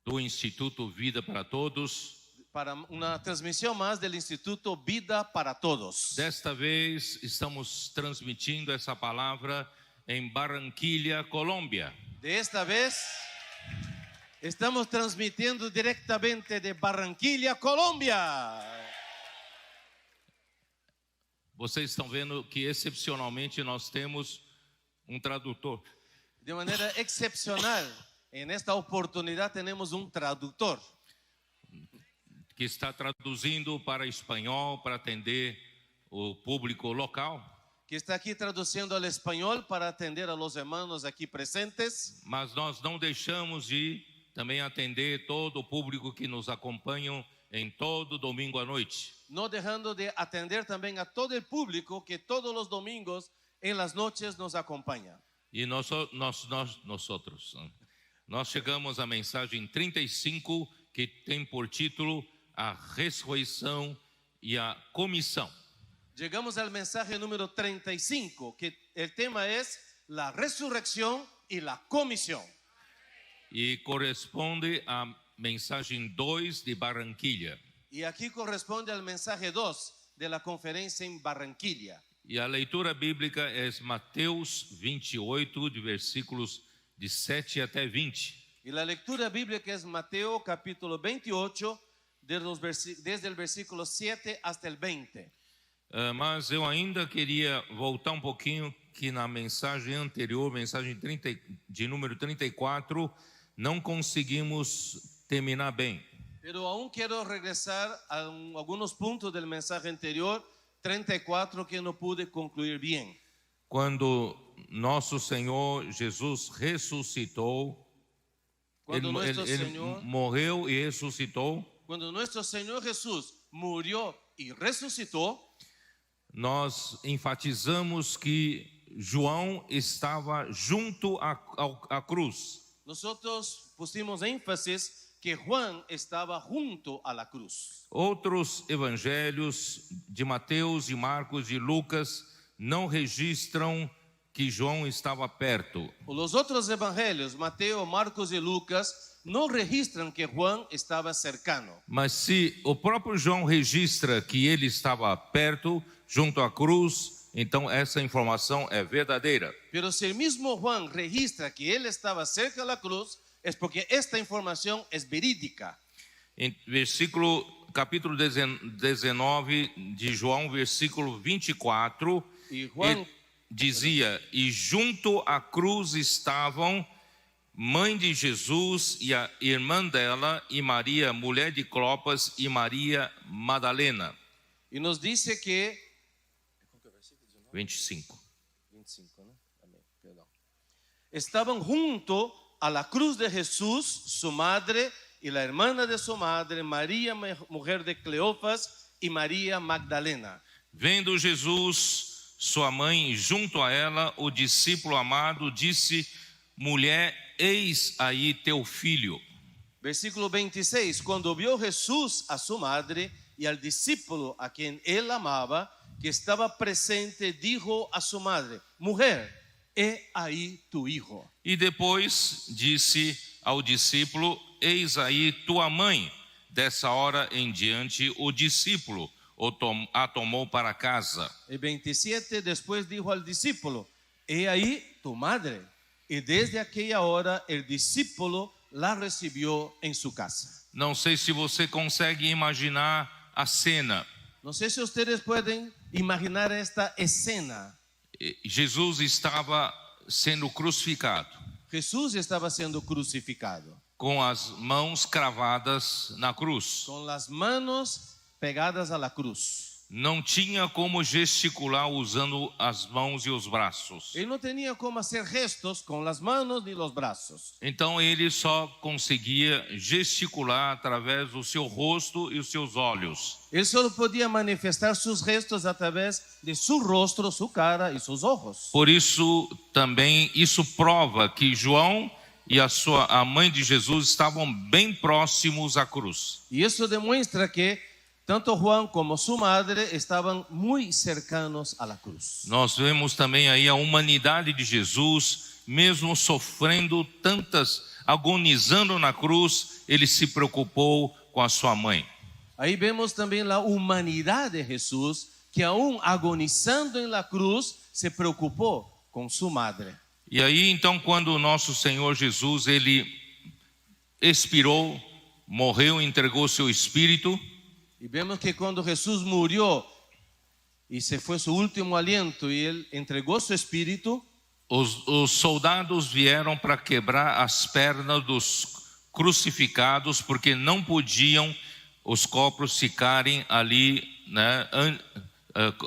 do Instituto Vida para Todos. Para una transmisión más del Instituto Vida para Todos. Desta vez estamos transmitindo essa palavra em Barranquilla, Colômbia. De esta vez estamos transmitiendo directamente de Barranquilla, Colômbia. Vocês estão vendo que excepcionalmente nós temos tradutor. De manera excepcional, en esta oportunidad tenemos un traductor que está traduzindo para espanhol para atender o público local. que está aquí traduciendo al español para atender a los hermanos aquí presentes. Mas nós não deixamos de também atender todo o público que nos acompanham em todo domingo à noite. No dejando de atender también a todo el público que todos los domingos en las noches nos acompaña. E nós chegamos à mensagem 35, que tem por título A Ressurreição e a Comissão. Llegamos al mensaje número 35, que el tema es la resurrección y la comisión. E corresponde à mensagem 2 de Barranquilla. Y aquí corresponde al mensaje 2 de la conferencia en Barranquilla. E a leitura bíblica é Mateus 28, de versículos de 7 até 20. Y la lectura bíblica es Mateo capítulo 28, desde el versículo 7 hasta el 20. Mas eu ainda queria voltar um pouquinho, que na mensagem anterior, mensagem de número 34, não conseguimos terminar bem. Pero aún quiero regresar a algunos puntos del mensaje anterior, 34, que no pude concluir bien. Quando nosso Senhor Jesus ressuscitou, Cuando nuestro ele Señor, morreu e ressuscitou, cuando nuestro Señor Jesús murió y resucitó, nós enfatizamos que João estava junto à cruz. nosotros pusimos énfasis que Juan estaba junto a la cruz. Outros evangelhos de Mateus, de Marcos, de Lucas não registram que João estava perto. Los otros evangelios, Mateo, Marcos y Lucas, no registran que Juan estaba cercano. Mas se o próprio João registra que ele estava perto, junto à cruz, então essa informação é verdadeira. Pero si el mismo Juan registra que él estaba cerca de la cruz, es porque esta información es verídica. Em capítulo 19 de João, versículo 24, Y Juan, dizia: e junto à cruz estavam mãe de Jesus e a irmã dela, e Maria, mulher de Clopas, e Maria Madalena. y nos dice que 25. 25, ¿no? Amén, perdón. Estaban junto a la cruz de Jesús, su madre y la hermana de su madre, María, mujer de Cleofas, y María Magdalena. Vendo Jesus, sua mãe, junto a ela, o discípulo amado disse: mulher, eis aí teu filho. Versículo 26, cuando vio Jesús a su madre y al discípulo a quien él amaba, que estaba presente, dijo a su madre: mujer, he ahí tu hijo. E depois disse ao discípulo: eis aí tua mãe. Dessa hora em diante, o discípulo a tomou para casa. El 27, después dijo al discípulo: he ahí tu madre. Y desde aquella hora el discípulo la recibió en su casa. Não sei se você consegue imaginar a cena. No sé si ustedes pueden imaginar esta escena. Jesus estava sendo crucificado, Jesús estaba siendo crucificado, com as mãos cravadas na cruz. con las manos pegadas a la cruz. Não tinha como gesticular usando as mãos e os braços. Él no tenía cómo hacer gestos con las manos ni los brazos. Então ele só conseguia gesticular através do seu rosto e os seus olhos. Él solo podía manifestar sus gestos a través de su rostro, su cara y sus ojos. Por isso também isso prova que João e a mãe de Jesus estavam bem próximos à cruz. Y eso demuestra que tanto Juan como su madre estaban muy cercanos a la cruz. Nós vemos também aí a humanidade de Jesus, mesmo sofrendo tantas agonizando na cruz, ele se preocupou com a sua mãe. Ahí vemos también la humanidad de Jesús, que aún agonizando en la cruz, se preocupó con su madre. E aí então, quando o nosso Senhor Jesus, ele expirou, morreu, entregou seu espírito, Y vemos que cuando Jesús murió y se fue su último aliento y él entregó su espíritu, os soldados vieram para quebrar as pernas dos crucificados, porque não podiam os corpos ficarem ali, né,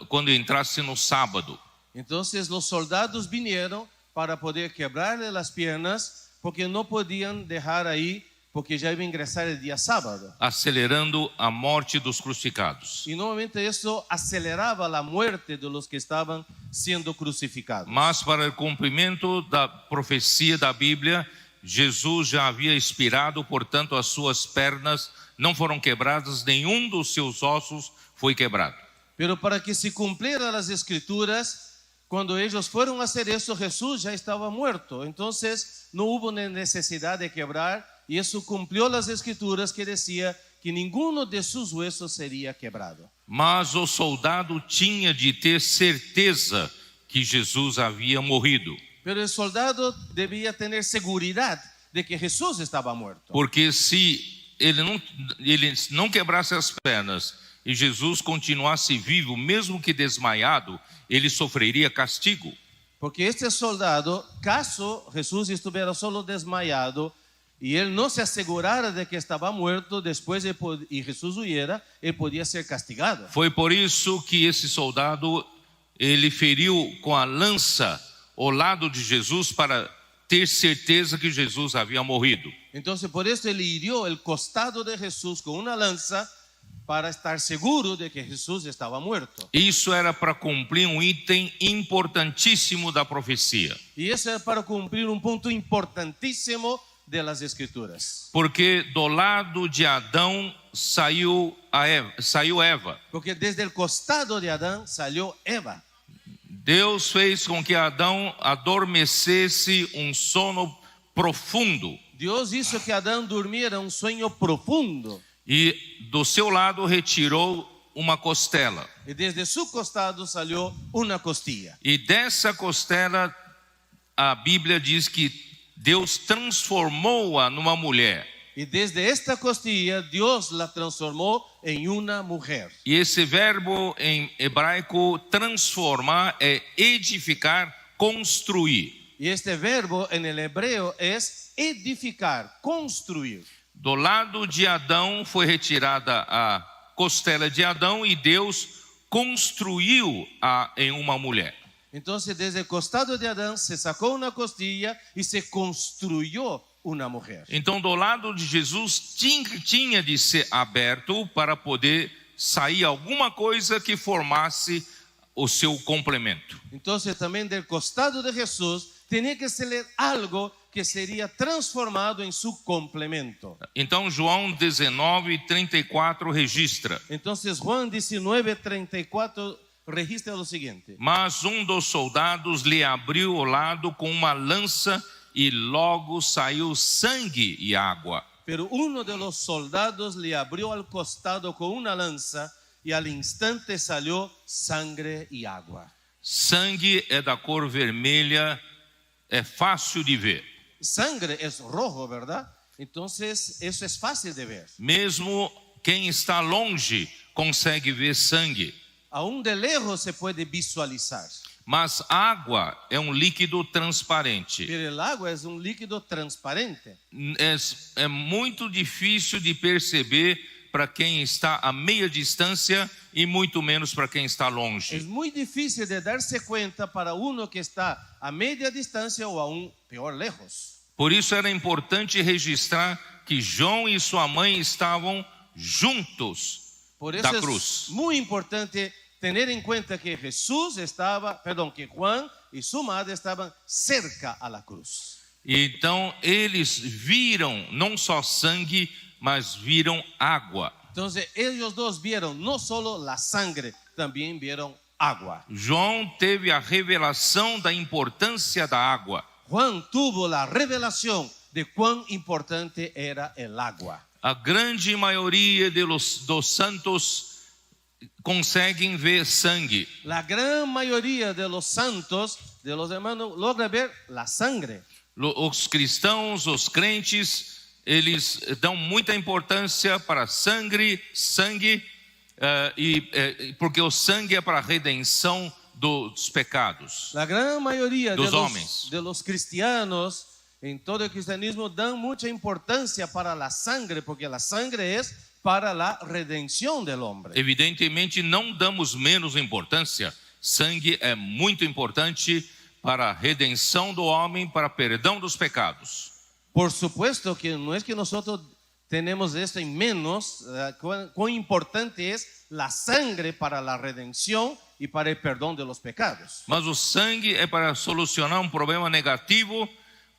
quando entrasse no sábado. entonces los soldados vinieron para poder quebrarle las piernas, porque no podían dejar ahí, porque ya iba a ingresar el día sábado. Acelerando a morte dos crucificados. Y nuevamente eso aceleraba la muerte de los que estaban siendo crucificados. Mas para o cumprimento da profecia da Bíblia, Jesus já havia expirado, portanto as suas pernas não foram quebradas, nenhum dos seus ossos foi quebrado. Pero para que se cumplieran las escrituras, cuando ellos fueron a hacer eso, Jesús ya estaba muerto. Entonces no hubo necesidad de quebrar, y eso cumplió las escrituras que decía que ninguno de sus huesos sería quebrado. Mas o soldado tinha de ter certeza que Jesus havia morrido, Pero el soldado debía tener seguridad de que Jesús estaba muerto. porque se ele não quebrasse as pernas e Jesus continuasse vivo, mesmo que desmaiado, ele sofreria castigo. Porque este soldado, caso Jesús estuviera solo desmayado y él no se asegurara de que estaba muerto después y Jesús huyera, él podía ser castigado. Foi por isso que esse soldado, ele feriu com a lança o lado de Jesus para ter certeza que Jesus havia morrido. Entonces por eso él hirió el costado de Jesús con una lanza para estar seguro de que Jesús estaba muerto. Isso era para cumprir um item importantíssimo da profecia. Y eso es para cumplir un punto importantísimo de las escrituras. Porque do lado de Adão saiu Eva. Porque desde el costado de Adán salió Eva. Deus fez com que Adão adormecesse sono profundo. Dios hizo que Adán durmiera un sueño profundo. E do seu lado retirou uma costela. Y desde su costado salió una costilla. E dessa costela, a Bíblia diz que Deus transformou-a numa mulher. Y desde esta costilla Dios la transformó en una mujer. E esse verbo em hebraico, transformar, é edificar, construir. Y este verbo en el hebreo es edificar, construir. Do lado de Adão foi retirada a costela de Adão e Deus construiu-a em uma mulher. Entonces desde el costado de Adán se sacó una costilla y se construyó una mujer. Então do lado de Jesus tinha de ser aberto para poder sair alguma coisa que formasse o seu complemento. Entonces también del costado de Jesús tenía que salir algo que sería transformado en su complemento. Então João 19:34 registra: Entonces Juan 19:34 registra lo siguiente. Mas dos soldados lhe abriu o lado com uma lança e logo saiu sangue e água. Pero uno de los soldados le abrió al costado con una lanza y al instante salió sangre y agua. Sangue é da cor vermelha, é fácil de ver. Sangre es rojo, ¿verdad? Entonces eso es fácil de ver. Mesmo quem está longe consegue ver sangue. Aún de lejos se puede visualizar. Mas água é líquido transparente. Pero el agua es un líquido transparente. É muito difícil de perceber para quem está a meia distância e muito menos para quem está longe. Es muy difícil de darse cuenta para uno que está a media distancia o aún peor lejos. Por isso era importante registrar que João e sua mãe estavam juntos Por eso da cruz. es muy importante tener en cuenta que que Juan y su madre estaban cerca a la cruz. Então eles viram não só sangue, mas viram água. Entonces ellos dos vieron no solo la sangre, también vieron agua. João teve a revelação da importância da água. Juan tuvo la revelación de de cuán importante era el agua. A grande maioria dos santos conseguem ver sangue. La gran mayoría de los santos, de los hermanos, logra ver la sangre. Os cristãos, os crentes, eles dão muita importância para sangue, porque o sangue é para a redenção dos pecados. La gran mayoría Dos homens. de los cristianos en todo el cristianismo dan mucha importancia para la sangre, porque la sangre es para la redención del hombre. Evidentemente, não damos menos importância. Sangue é muito importante para a redenção do homem, para perdão dos pecados. Por supuesto que no es que nosotros tenemos esto en menos, cuán importante es la sangre para la redención y para el perdón de los pecados. Mas o sangue é para solucionar um problema negativo,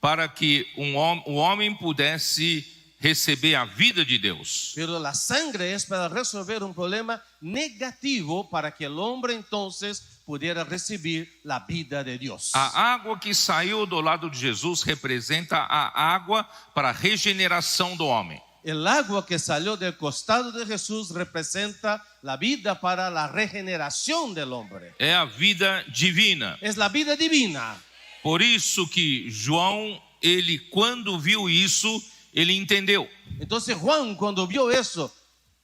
para que o homem pudesse receber a vida de Deus. Pero la sangre es para resolver un problema negativo para que el hombre entonces pudiera recibir la vida de Dios. A água que saiu do lado de Jesus representa a água para a regeneração do homem. El agua que salió del costado de Jesús representa la vida para la regeneración del hombre. É a vida divina. Es la vida divina. Por isso que João, ele quando viu isso, ele entendeu. Entonces Juan, cuando vio eso,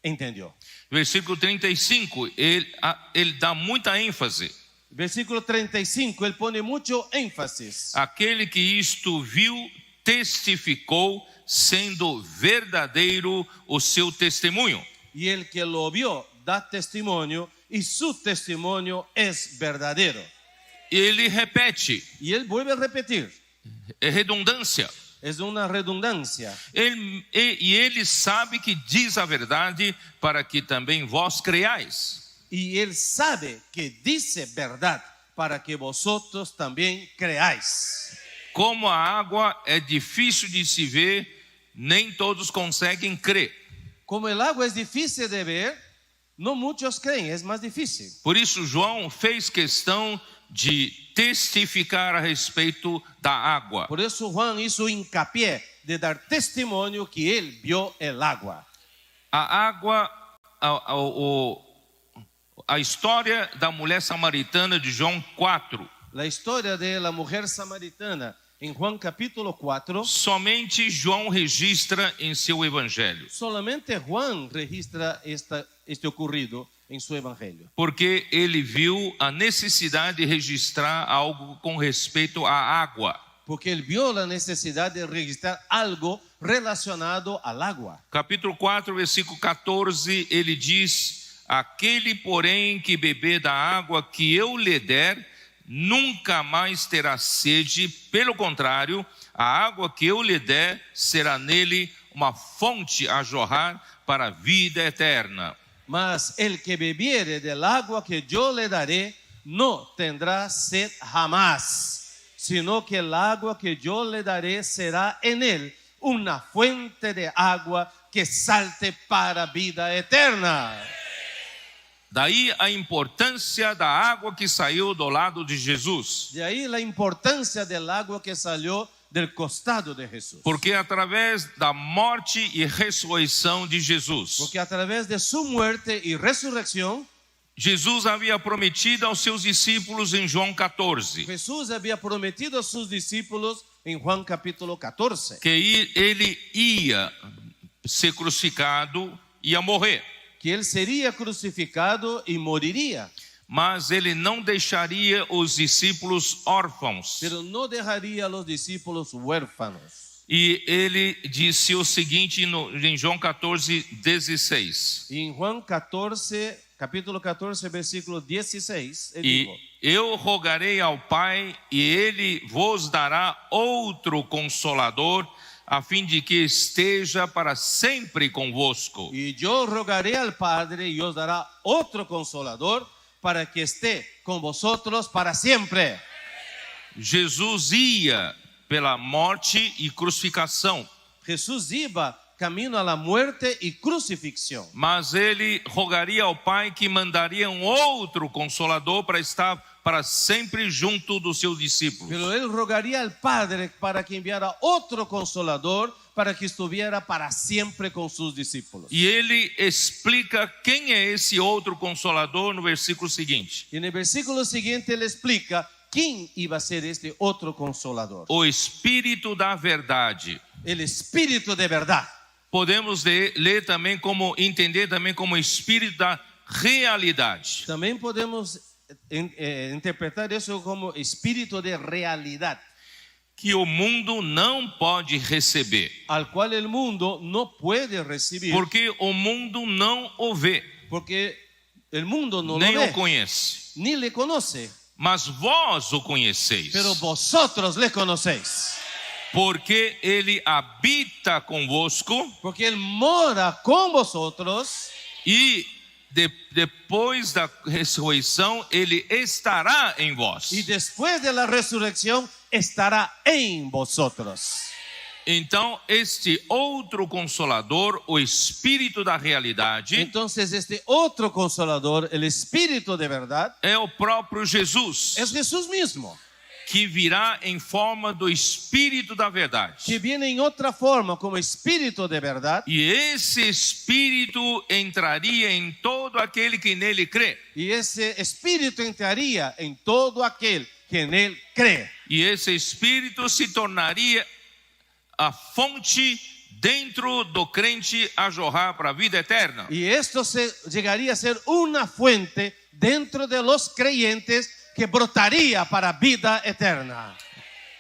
entendió. Versículo 35, ele dá muita ênfase. Versículo 35, él pone mucho énfasis. Aquele que isto viu, testificou, sendo verdadeiro o seu testemunho. Y el que lo vio da testimonio, y su testimonio es verdadero. Ele repete, Y él vuelve a repetir. é redundância. Es una redundancia. Ele sabe que diz a verdade para que também vós creais. Y él sabe que dice verdad para que vosotros también creáis. Como a água é difícil de se ver, nem todos conseguem crer. Como el agua es difícil de ver, no muchos creen, es más difícil. Por isso João fez questão de testificar a respeito da água. Por eso Juan hizo hincapié de dar testimonio que él vio el agua. A água, a história da mulher samaritana de João 4. La historia de la mujer samaritana en Juan capítulo 4, Somente João registra em seu evangelho. solamente Juan registra este ocurrido en su evangelio. Porque ele viu a necessidade de registrar algo com respeito à água. Porque él vio la necesidad de registrar algo relacionado al agua. Capítulo 4, versículo 14, ele diz: aquele, porém, que beber da água que eu lhe der, nunca mais terá sede, pelo contrário, a água que eu lhe der será nele uma fonte a jorrar para a vida eterna. Mas el que bebiere del agua que yo le daré, no tendrá sed jamás, sino que el agua que yo le daré será en él una fuente de agua que salte para vida eterna. Daí a importância da água que saiu do lado de Jesus. De ahí la importancia del agua que salió del costado de Jesús. Porque através da morte e ressurreição de Jesus, Porque a través de su muerte y resurrección, Jesus havia prometido aos seus discípulos em João 14 Jesús había prometido a sus discípulos en Juan capítulo 14 que ele ia ser crucificado, ia morrer, que él sería crucificado y moriría, mas ele não deixaria os discípulos órfãos. pero no dejaría a los discípulos huérfanos. E ele disse o seguinte em João 14, 16: Y en Juan 14, capítulo 14, versículo 16, él E dijo, eu rogarei ao Pai, e ele vos dará outro consolador, a fim de que esteja para sempre convosco. y yo rogaré al Padre y os dará otro consolador para que esté con vosotros para siempre. Jesus ia pela morte e crucificação, Jesús iba camino a la muerte y crucifixión. mas ele rogaria ao Pai que mandaria um outro consolador para estar para sempre junto dos seus discípulos. Pero él rogaría al Padre para que enviara otro consolador para que estuviera para siempre con sus discípulos. E ele explica quem é esse outro consolador no versículo seguinte. Y en el versículo siguiente él explica quién iba a ser este otro consolador. O Espírito da verdade. El Espíritu de verdad. Podemos ler também como, entender também como Espírito da realidade. También podemos interpretar eso como espíritu de realidad, Que o mundo não pode receber. al cual el mundo no puede recibir, Porque o mundo não o vê, porque el mundo no nem lo o ve, conhece. ni le conoce, Mas vós o conheceis. pero vosotros le conocéis, Porque ele habita convosco porque él mora con vosotros e depois da ressurreição ele estará em vós. y después de la resurrección estará en vosotros. Então, este outro consolador, o Espírito da realidade, Entonces este otro consolador, el Espíritu de verdad, é o próprio Jesus, es Jesús mismo, que virá em forma do Espírito da verdade. que viene en otra forma como Espíritu de verdad. E esse Espírito entraria em todo aquele que nele crê. Y ese espíritu entraría en todo aquel que en él cree. E esse Espírito se tornaria a fonte dentro do crente a jorrar para a vida eterna. Y esto llegaría a ser una fuente dentro de los creyentes que brotaría para vida eterna.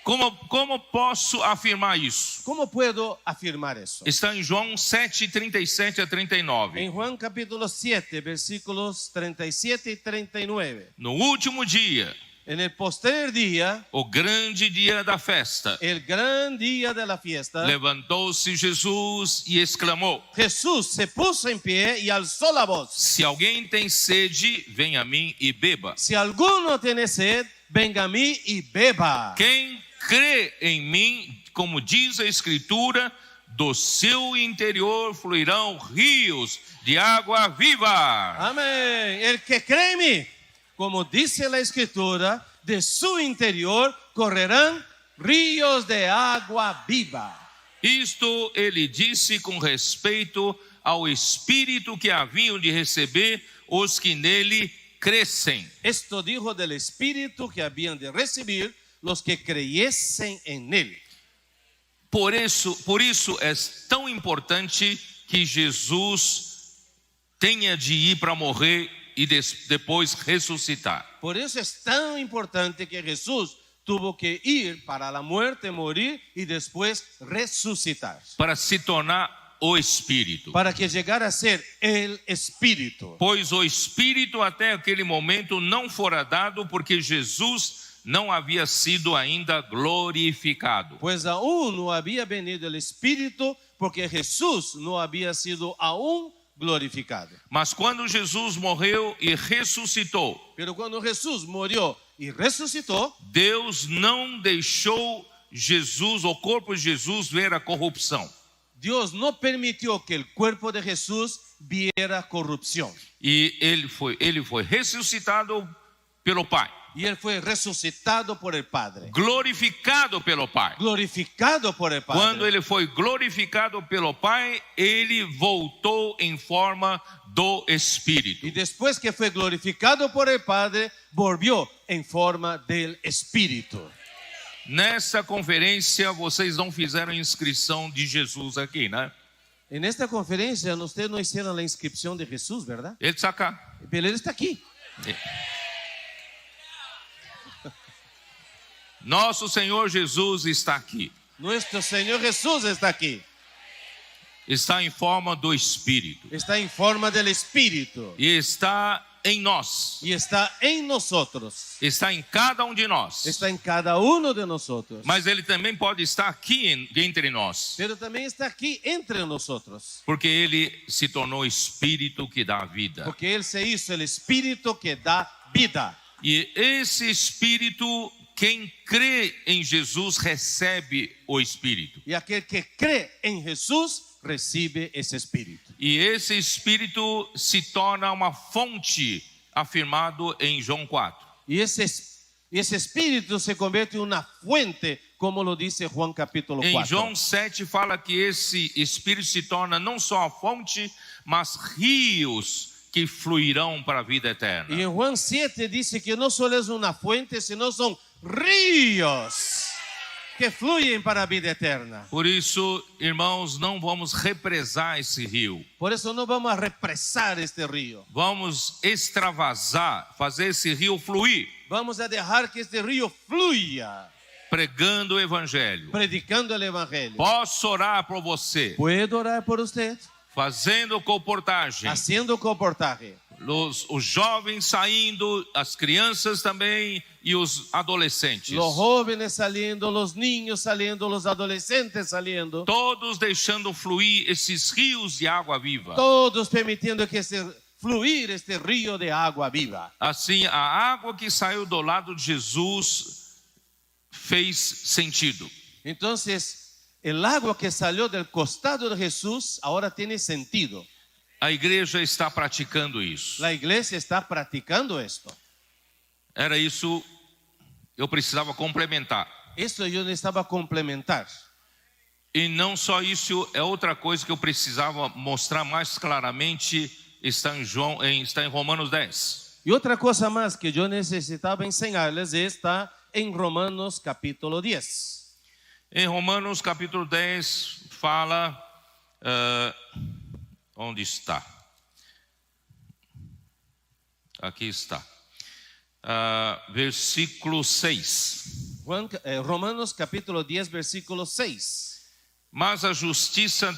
Como posso afirmar isso? ¿Cómo puedo afirmar eso? Está em João 7, 37 a 39. En Juan capítulo 7, versículos 37 y 39. No último dia, En el posterior día, o grande dia da festa, el gran día de la fiesta, levantou-se Jesus e exclamou: Jesús se puso en pie y alzó la voz. Se alguém tem sede, venha a mim e beba. Si alguno tiene sed, venga a mí y beba. Quem crê em mim, como diz a Escritura, do seu interior fluirão rios de água viva. Amén. El que cree en mí, como dice la Escritura, de su interior correrán ríos de agua viva. Isto ele disse com respeito ao Espírito que haviam de receber os que nele crescem. Esto dijo del Espíritu que habían de recibir los que creyesen en él. Por isso é tão importante que Jesus tenha de ir para morrer e depois ressuscitar. Por eso es tan importante que Jesús tuvo que ir para la muerte, morir y después resucitar. Para se tornar o Espírito. Para que llegara a ser el Espíritu. Pois o Espírito até aquele momento não fora dado porque Jesus não havia sido ainda glorificado. Pues aún no había venido el Espíritu porque Jesús no había sido aún glorificado. Mas quando Jesus morreu e ressuscitou, Pero cuando Jesús murió y resucitó, Deus não deixou Jesus, o corpo de Jesus, ver a corrupção. Dios no permitió que el cuerpo de Jesús viera corrupción. E ele foi ressuscitado pelo Pai, Y él fue resucitado por el Padre, glorificado pelo Pai. glorificado por el Padre. Quando ele foi glorificado pelo Pai, ele voltou em forma do Espírito. Y después que fue glorificado por el Padre, volvió en forma del Espíritu. Nessa conferência, vocês não fizeram inscrição de Jesus aqui, né? En esta conferencia, ustedes no hicieron la inscripción de Jesús, ¿verdad? Ele está cá. Pero él está aquí. Nosso Senhor Jesus está aqui. Nuestro Señor Jesús está aquí. Está em forma do Espírito. Está en forma del Espíritu. E está em nós. Y está en nosotros. Está em cada um de nós. Está en cada uno de nosotros. Mas ele também pode estar aqui entre nós. Pero también está aquí entre nosotros. Porque ele se tornou Espírito que dá vida. Porque Él se hizo el Espíritu que da vida. E esse Espírito, quem crê em Jesus recebe o Espírito. Y aquel que cree en Jesús recibe ese Espíritu. E esse Espírito se torna uma fonte, afirmado em João 4. Y ese espíritu se convierte en una fuente, como lo dice Juan capítulo Em 4. João 7 fala que esse Espírito se torna não só a fonte, mas rios que fluirão para a vida eterna. Y en Juan 7 dice que no solo es una fuente, sino son ríos que fluyen para a vida eterna. Por isso, irmãos, não vamos represar esse rio. Por eso no vamos a represar este río. Vamos extravasar, fazer esse rio fluir, Vamos a dejar que este río fluya, pregando o evangelho. predicando el evangelio. Posso orar por você, ¿Puedo orar por usted? fazendo comportagem. Haciendo comportaje. Os jovens saindo, as crianças também e os adolescentes. Los jóvenes saliendo, los niños saliendo, los adolescentes saliendo. Todos deixando fluir esses rios de água viva. Todos permitiendo que fluir este río de agua viva. Assim, a água que saiu do lado de Jesus fez sentido. Entonces, el agua que salió del costado de Jesús ahora tiene sentido. A igreja está praticando isso. La iglesia está practicando esto. Era isso, eu precisava complementar. Esto yo necesitaba complementar. E não só isso, é outra coisa que eu precisava mostrar mais claramente, está em Romanos 10. Y otra cosa más que yo necesitaba enseñarles está en Romanos capítulo 10. Em Romanos capítulo 10 fala, onde está? Aqui está. Versículo 6. Romanos capítulo 10, versículo 6. Mas a justiça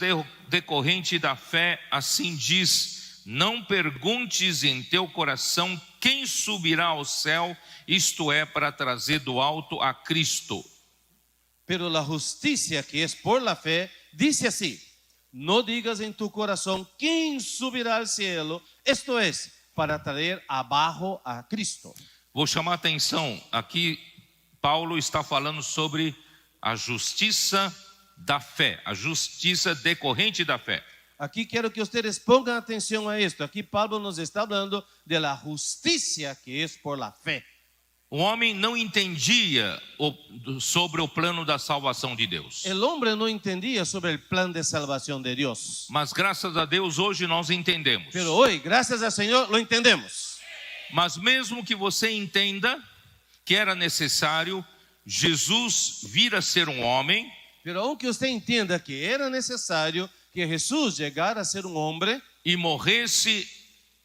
decorrente da fé assim diz: não perguntes em teu coração quem subirá ao céu, isto é, para trazer do alto a Cristo. Pero la justicia que es por la fe dice así: no digas en tu corazón quién subirá al cielo, esto es, para traer abajo a Cristo. Vou chamar a atenção, aqui Paulo está falando sobre a justiça da fé, a justiça decorrente da fé. Aquí quiero que ustedes pongan atención a esto. Aquí Pablo nos está hablando de la justicia que es por la fe. O homem não entendia sobre o plano da salvação de Deus. El hombre no entendía sobre el plan de salvación de Dios. Mas graças a Deus hoje nós entendemos. Pero hoy, gracias al Señor, lo entendemos. Mas mesmo que você entenda que era necessário Jesus vir a ser um homem, Pero aunque usted entienda que era necesario que Jesús llegara a ser un hombre e morresse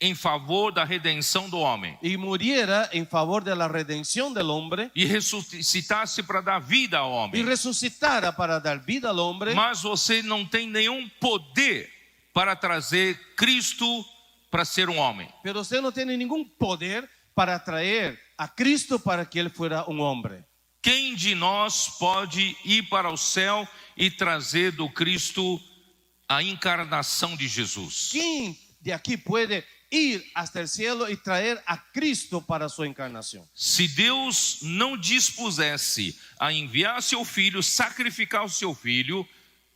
em favor da redenção do homem, y muriera en favor de la redención del hombre e ressuscitasse para dar vida ao y homem, resucitara para dar vida al hombre, mas você não tem nenhum poder para trazer Cristo para ser um homem. pero usted no tiene ningún poder para traer a Cristo para que Él fuera un hombre. Quem de nós pode ir para o céu e trazer do Cristo a encarnação de Jesus? ¿Quién de aquí puede ir hasta el cielo y traer a Cristo para su encarnación? Se Deus não dispusesse a enviar seu filho, sacrificar o seu filho,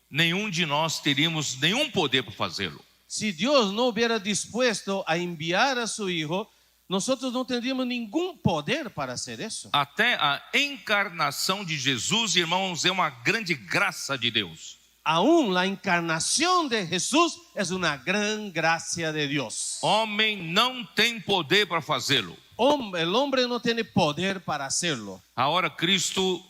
nenhum de nós teríamos nenhum poder para fazê-lo. Si Dios no hubiera dispuesto a enviar a su Hijo, nosotros no tendríamos ningún poder para hacer eso. Até a encarnação de Jesus, irmãos, é uma grande graça de Deus. Aún la encarnación de Jesús es una gran gracia de Dios. Homem não tem poder para fazê-lo. El hombre no tiene poder para hacerlo. Agora Cristo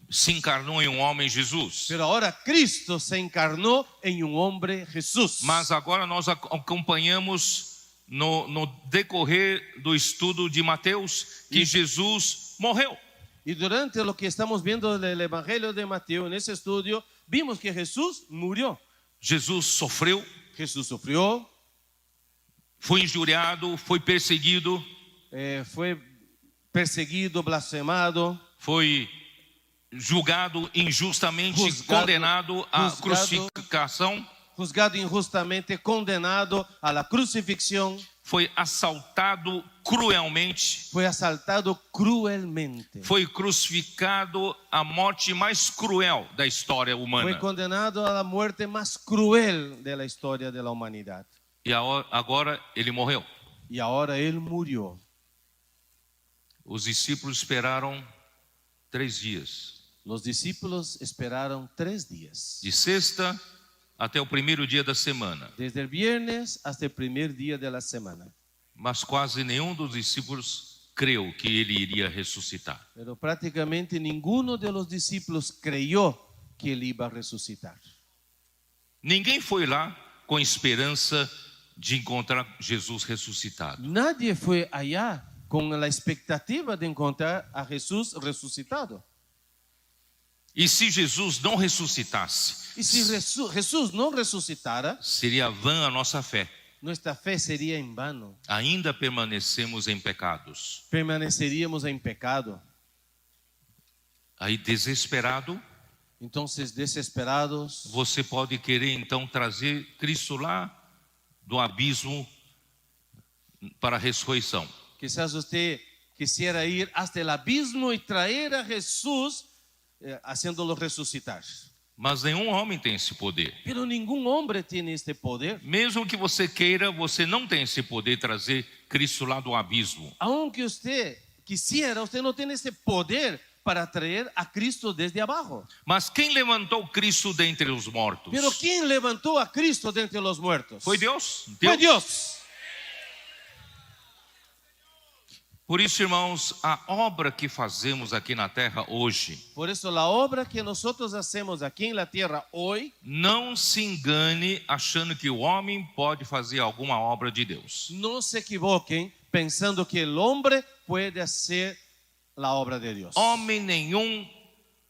se encarnou em um homem, Jesus. Pero ahora Cristo se encarnó en un hombre, Jesús. Mas agora nós acompanhamos no decorrer do estudo de Mateus que Jesus morreu. Y durante lo que estamos viendo del Evangelio de Mateo, en ese estudio, vimos que Jesús murió. Jesus sofreu, Jesús sufrió, foi injuriado, foi perseguido, fue perseguido, blasfemado, foi julgado injustamente, Juzgado- condenado à juzgado- crucificação, juzgado injustamente, condenado a la crucifixión, foi assaltado cruelmente, fue asaltado cruelmente, foi crucificado à morte mais cruel da história fue humana. condenado a la muerte más cruel de la historia de la humanidad. E agora ele morreu. Y ahora Él murió. Os discípulos esperaram 3 dias, Los discípulos esperaron 3 días, de sexta até o primeiro dia da semana. desde el viernes hasta el primer día de la semana. Mas quase nenhum dos discípulos creu que ele iria ressuscitar. Pero prácticamente ninguno de los discípulos creyó que él iba a resucitar. Ninguém foi lá com esperança de encontrar Jesus ressuscitado. Nadie fue allá con la expectativa de encontrar a Jesús resucitado. E se Jesus não ressuscitasse, Y si Jesús no resucitara, seria vã a nossa fé. nuestra fe sería en vano. Ainda permanecemos em pecados. Permaneceríamos en pecado. Aí, desesperado, Entonces, desesperados, você pode querer então trazer Cristo lá do abismo para a ressurreição. quizás usted quisiera ir hasta el abismo y traer a Jesús haciéndolo resucitar. Mas nenhum homem tem esse poder. Pero ningún hombre tiene este poder. Mesmo que você queira, você não tem esse poder de trazer Cristo lá do abismo. Aunque usted quisiera, usted no tiene ese poder para traer a Cristo desde abajo. Mas quem levantou Cristo dentre os mortos? Pero ¿quién levantó a Cristo de entre los muertos? Foi Deus. Fue Dios. Por isso, irmãos, a obra que fazemos aqui na terra hoje, Por eso la obra que nosotros hacemos aquí en la tierra hoy, não se engane achando que o homem pode fazer alguma obra de Deus. no se equivoquen pensando que el hombre puede hacer la obra de Dios. Homem nenhum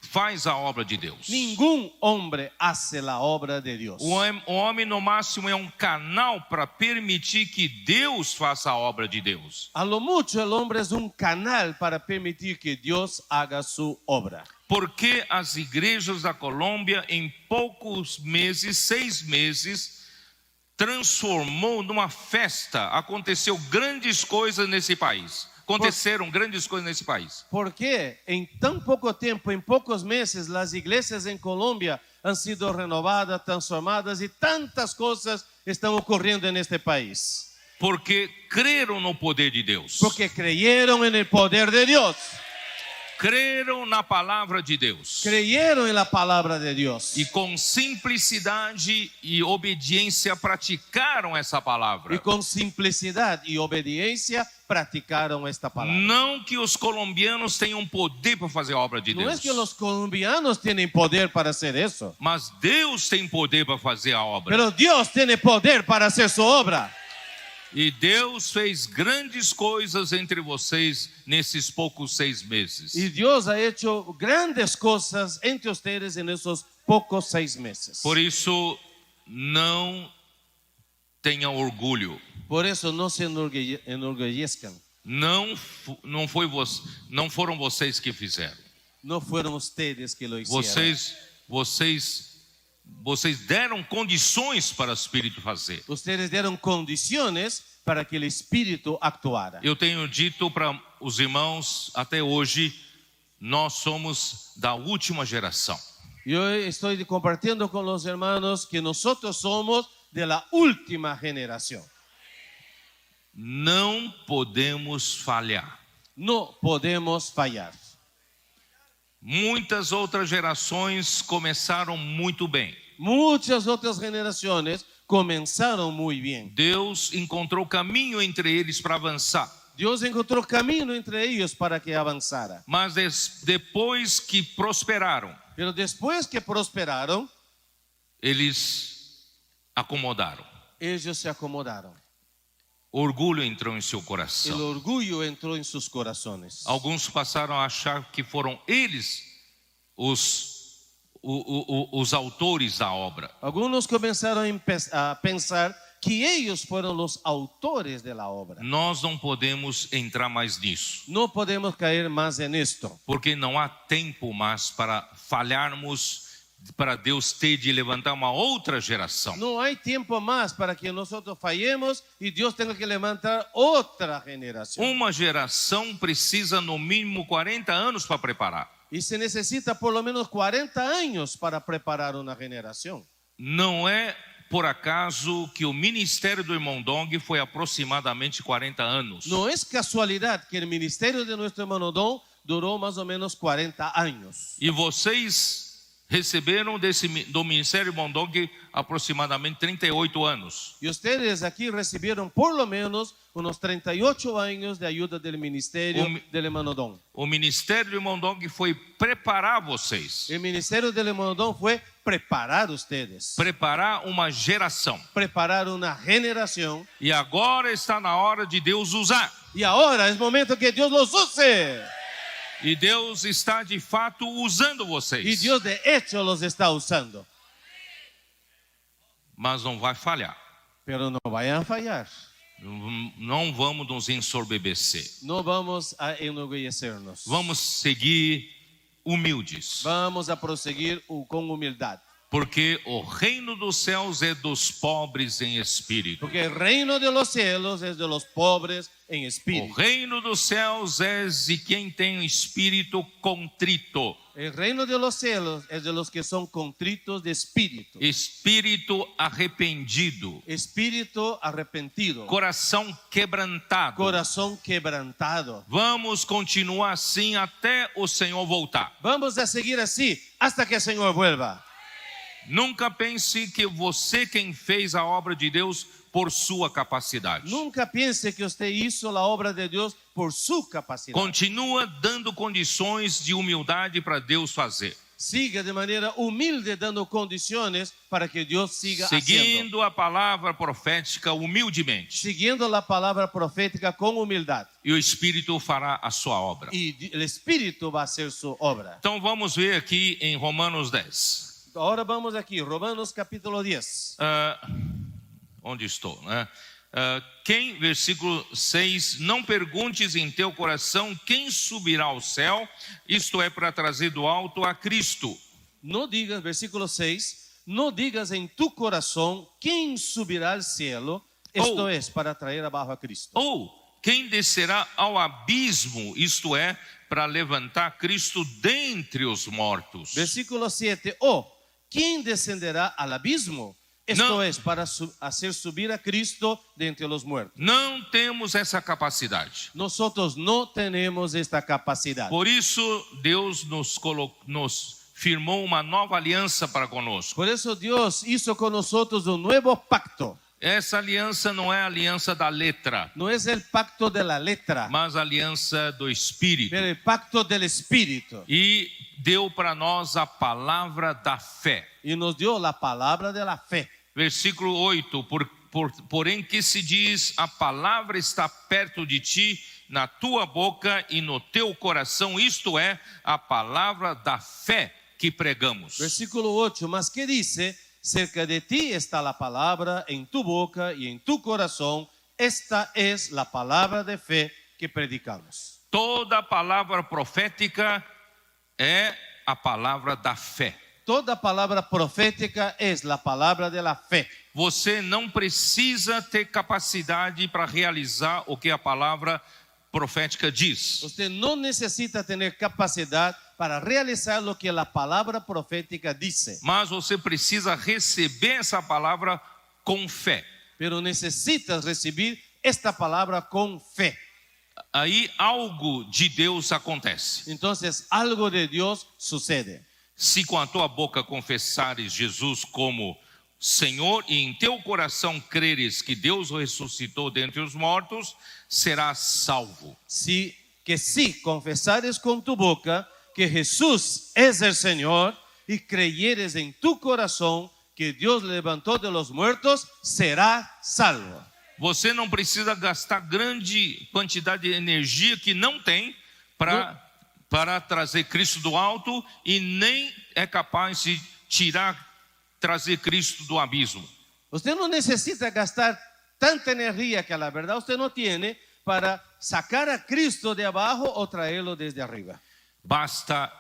faz a obra de Deus. Ningún hombre hace la obra de Dios. O homem, no máximo, é um canal para permitir que Deus faça a obra de Deus. A lo mucho el hombre es un canal para permitir que Dios haga su obra. Porque as igrejas da Colômbia, em poucos meses, 6 meses, transformou numa festa. Aconteceu grandes coisas nesse país. Aconteceram grandes coisas nesse país. Porque en tan poco tiempo, en pocos meses, las iglesias en Colombia han sido renovadas, transformadas y tantas cosas están ocurriendo en este país. Porque creram no poder de Deus. Porque creyeron en el poder de Dios. Creram na palavra de Deus. Creyeron en la palabra de Dios. E com simplicidade e obediência praticaram essa palavra. Y con simplicidad y obediencia practicaron esta palabra. Não que os colombianos tenham poder para fazer a obra de No Deus. es que los colombianos tienen poder para hacer eso, Mas Deus tem poder para fazer a obra. pero Dios tiene poder para hacer su obra. E Deus fez grandes coisas entre vocês nesses poucos 6 meses. Y Dios ha hecho grandes cosas entre ustedes en esos pocos 6 meses. Por isso, não tenha orgulho. Por eso no se enorgullezcan. Não foram vocês que fizeram. No fueron ustedes que lo hicieron. Vocês deram condições para o Espírito fazer. Ustedes dieron condiciones para que el Espíritu actuara. Eu tenho dito para os irmãos até hoje, nós somos da última geração. Yo estoy compartiendo con los hermanos que nosotros somos de la última generación. Não podemos falhar. No podemos fallar. Muitas outras gerações começaram muito bem. Muchas otras generaciones comenzaron muy bien. Deus encontrou caminho entre eles para avançar. Dios encontró camino entre ellos para que avanzara. Mas depois que prosperaram, Pero después que prosperaron, eles acomodaram. ellos se acomodaron. Orgulho entrou em seu El coração. orgullo entró en sus corazones. Alguns passaram a achar que foram eles os autores da obra. Algunos comenzaron a pensar que ellos fueron los autores de la obra. Nós não podemos entrar mais nisso, No podemos caer más en esto, porque não há tempo mais para falharmos, para Deus ter de levantar uma outra geração. no hay tiempo más para que nosotros fallemos y Dios tenga que levantar otra generación. Uma geração precisa no mínimo 40 anos para preparar. Y se necesita por lo menos 40 años para preparar una generación. Não é por acaso que o ministério do irmão Dong foi aproximadamente 40 anos. No es casualidad que el ministerio de nuestro hermano Don duró más o menos 40 años. E vocês receberam do ministério do irmão Dong aproximadamente 38 anos. Y ustedes aquí recibieron por lo menos unos 38 años de ayuda del ministerio del hermano Don. O ministério do irmão Dong foi preparar vocês. El ministerio del hermano Don fue preparar ustedes, Preparar uma geração. preparar una generación. E agora está na hora de Deus usar. Y ahora es momento que Dios los use. E Deus está de fato usando Y vocês. Dios de hecho los está usando. Mas não vai falhar. Pero no vayan a fallar. Não vamos nos ensorbebecer. No vamos a enorgullecernos. Vamos seguir humildes. Vamos a proseguir con humildad. Porque o reino dos céus é dos pobres em espírito. Porque el reino de los cielos es de los pobres en O espíritu. reino dos céus é de quem tem um espírito contrito. El reino de los cielos es de los que son contritos de espíritu. Espírito arrependido. Espíritu arrepentido. Coração quebrantado. Corazón quebrantado. Vamos continuar assim até o Senhor voltar. Vamos a seguir así hasta que el Señor vuelva. Nunca pense que você quem fez a obra de Deus por sua capacidade. Nunca piense que usted hizo la obra de Dios por su capacidad. Continua dando condições de humildade para Deus fazer. Siga de manera humilde dando condiciones para que Dios siga haciendo. Seguindo a palavra profética humildemente. Siguiendo la palabra profética con humildad. E o Espírito fará a sua obra. Y el Espíritu va a hacer su obra. Então vamos ver aqui em Romanos 10. Ahora vamos aquí, Romanos capítulo 10. Onde estou, né? Versículo 6, não perguntes em teu coração quem subirá ao céu, isto é para trazer do alto a Cristo. No digas, versículo 6, no digas en tu corazón quién subirá al cielo, esto es para traer abajo a Cristo. Ou quem descerá ao abismo, isto é para levantar Cristo dentre os mortos. Versículo 7, ¿quién descenderá al abismo? Esto No. es para hacer subir a Cristo de entre los muertos. Não temos essa capacidade. Nosotros no tenemos esta capacidad. Por isso Deus nos firmou uma nova aliança para conosco. Por eso Dios hizo con nosotros un nuevo pacto. Essa aliança não é a aliança da letra, No es el pacto de la letra, mas a aliança do Espírito. pero el pacto del Espíritu. E deu para nós a palavra da fé. Y nos dio la palabra de la fe. Versículo 8, porém que se diz, a palavra está perto de ti, na tua boca e no teu coração, isto é, a palavra da fé que pregamos. Versículo 8, mas que dice, cerca de ti está la palabra en tu boca y en tu corazón, esta es la palabra de fe que predicamos. Toda palavra profética é a palavra da fé. Toda palabra profética es la palabra de la fe. Você não precisa ter capacidade para realizar o que a palavra profética diz. Usted no necesita tener capacidad para realizar lo que la palabra profética dice, Mas você precisa receber essa palavra com fé. pero necesitas recibir esta palabra con fe. Aí algo de Deus acontece. Entonces algo de Dios sucede. Se com a tua boca confessares Jesus como Senhor e em teu coração creres que Deus o ressuscitou dentre os mortos, serás salvo. Si confesares con tu boca que Jesús es el Señor y creyeres en tu corazón que Dios le levantó de los muertos, será salvo. Você não precisa gastar grande quantidade de energia que não tem para trazer Cristo do alto e nem é capaz de trazer Cristo do abismo. Usted no necesita gastar tanta energía que a la verdad usted no tiene para sacar a Cristo de abajo o traerlo desde arriba. Basta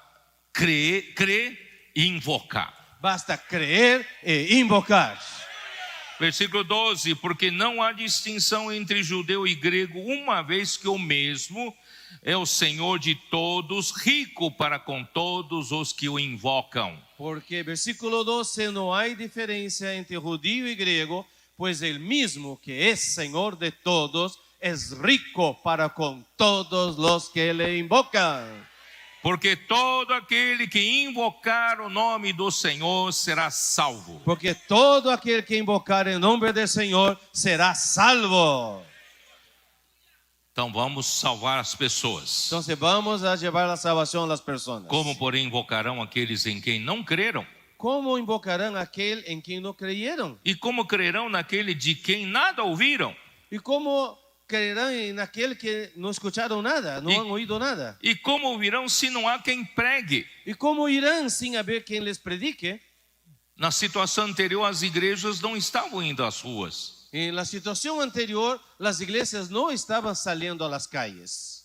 crer e invocar. Basta creer e invocar. Versículo 12: porque não há distinção entre judeu e grego, uma vez que o mesmo é o Senhor de todos, rico para com todos os que o invocam. Porque, versículo 12, no hay diferencia entre judío y griego, pues el mismo que es Señor de todos, es rico para con todos los que le invocan. Porque todo aquele que invocar o nome do Senhor será salvo. Porque todo aquel que invocar el nombre del Señor será salvo. Então vamos salvar as pessoas. Entonces vamos a llevar la salvación a las personas. Como, porém, invocarão aqueles em quem não creram? ¿Cómo invocarán a aquel en quien no creyeron? E como crerão naquele de quem nada ouviram? ¿Y cómo creerán en aquel que no escucharon nada, no han oído nada? E como ouvirão se não há quem pregue? ¿Y cómo irán sin haber quien les predique? Na situação anterior, as igrejas não estavam indo às ruas. En la situación anterior, las iglesias no estaban saliendo a las calles.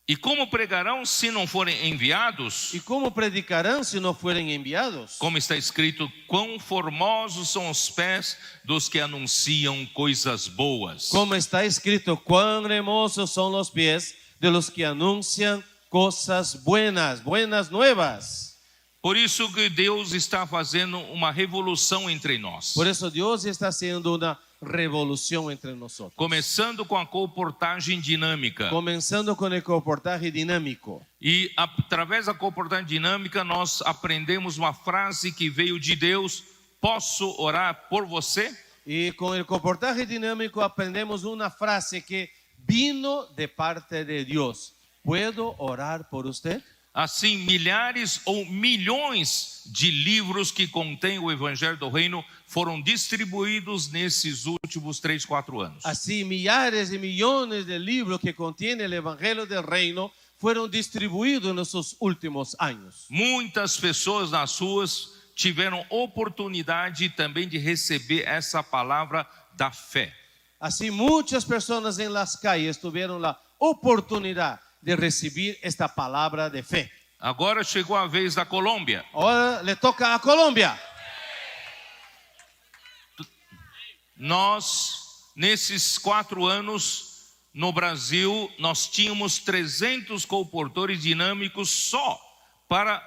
E como pregarão se não forem enviados? ¿Y cómo predicarán si no fueren enviados? Como está escrito, quão formosos são os pés dos que anunciam coisas boas. Como está escrito, cuán hermosos son los pies de los que anuncian cosas buenas, buenas nuevas. Por isso que Deus está fazendo uma revolução entre nós. Por eso Dios está haciendo una revolución entre nosotros. Começando com a comportagem dinâmica. Comenzando con el comportaje dinámico. E através da comportagem dinâmica nós aprendemos uma frase que veio de Deus: posso orar por você? Y con el comportaje dinámico aprendemos una frase que vino de parte de Dios. ¿Puedo orar por usted? Assim, milhares ou milhões de livros que contêm o Evangelho do Reino foram distribuídos nesses últimos 3, 4 anos. Así, millares y millones de libros que contiene el Evangelio del Reino fueron distribuidos en estos últimos años. Muitas pessoas nas ruas tiveram oportunidade também de receber essa palavra da fé. Así, muchas personas en las calles tuvieron la oportunidad de recibir esta palabra de fe. Agora chegou a vez da Colômbia. Ahora le toca a Colombia. Nós, nesses 4 anos, no Brasil, nós tínhamos 300 colportores dinâmicos só para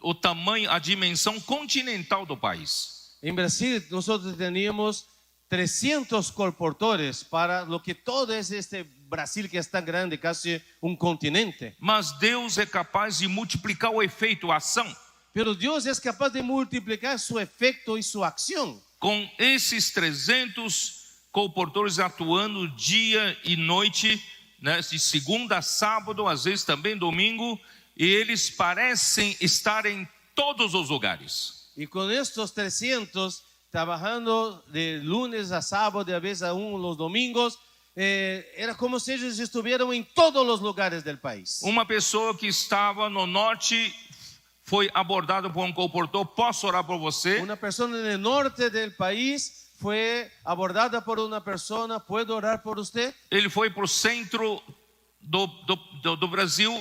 o tamanho, a dimensão continental do país. En Brasil nosotros teníamos 300 colportores para lo que todo es este Brasil que es tan grande, casi un continente. Mas Deus é capaz de multiplicar o efeito, a ação. Pero Dios es capaz de multiplicar su efecto y su acción. Com esses 300 colportores atuando dia e noite, né, de segunda a sábado, às vezes também domingo, e eles parecem estar em todos os lugares. Y con estos 300 trabajando de lunes a sábado, de a veces aún los domingos, era como si ellos estuvieran en todos los lugares del país. Uma pessoa que estava no norte foi abordada por um colportor: posso orar por você? Una persona en el norte del país fue abordada por una persona: ¿puedo orar por usted? Ele foi para o centro do Brasil,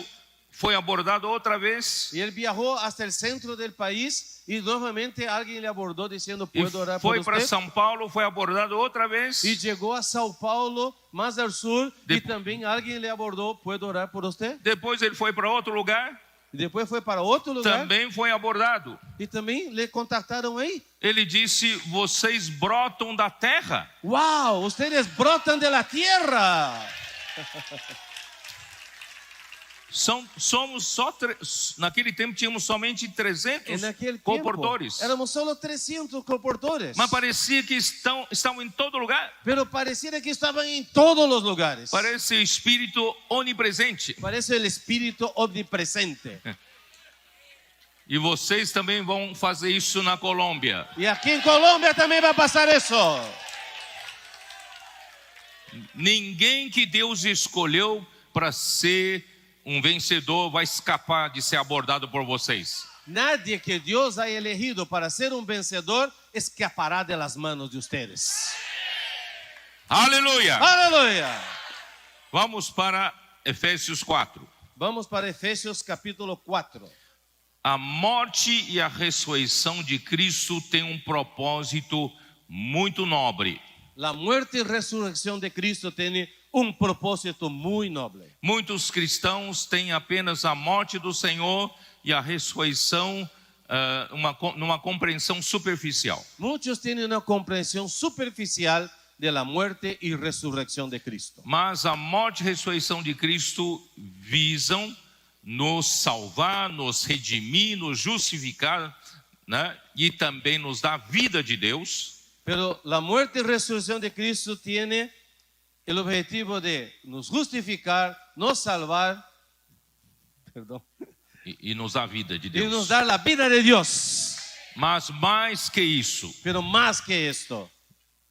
foi abordado outra vez. Y él viajó hasta el centro del país y nuevamente alguien le abordó diciendo: E ¿puedo orar por foi para usted? São Paulo, foi abordado outra vez. Y llegó a Sao Paulo, más al sur, y también alguien le abordó: ¿puedo orar por usted? Depois ele foi para outro lugar, Y después fue para otro lugar também foi abordado. y también le contactaron ahí. Ele disse: vocês brotam da terra. ¡Wow! Ustedes brotan de la tierra. Somos só naquele tempo tínhamos somente 300 En aquel tiempo colportores. éramos solo 300 colportores. Mas parecia que estavam em todo lugar. Pero pareciera que estaban en todos los lugares. Parece o espírito onipresente. Parece el espíritu omnipresente. E vocês também vão fazer isso na Colômbia. Y aquí en Colombia también va a pasar eso. Ninguém que Deus escolheu para ser vencedor vai escapar de ser abordado por vocês. Nadie que Dios haya elegido para ser un vencedor escapará de las manos de ustedes. Aleluia! ¡Aleluya! Vamos para Efésios 4. Vamos para Efesios capítulo 4. A morte e a ressurreição de Cristo têm um propósito muito nobre. La muerte y resurrección de Cristo tiene un propósito muy noble. Muitos cristãos têm apenas a morte do Senhor e a ressurreição numa compreensão superficial. Muchos tienen una comprensión superficial de la muerte y resurrección de Cristo. Mas a morte e ressurreição de Cristo visam nos salvar, nos redimir, nos justificar, né? E também nos dar a vida de Deus. Pero la muerte y resurrección de Cristo tiene el objetivo de nos justificar, nos salvar, E nos dar a vida de y Deus. nos dar la vida de Dios. Mas mais que isso, Pero más que esto,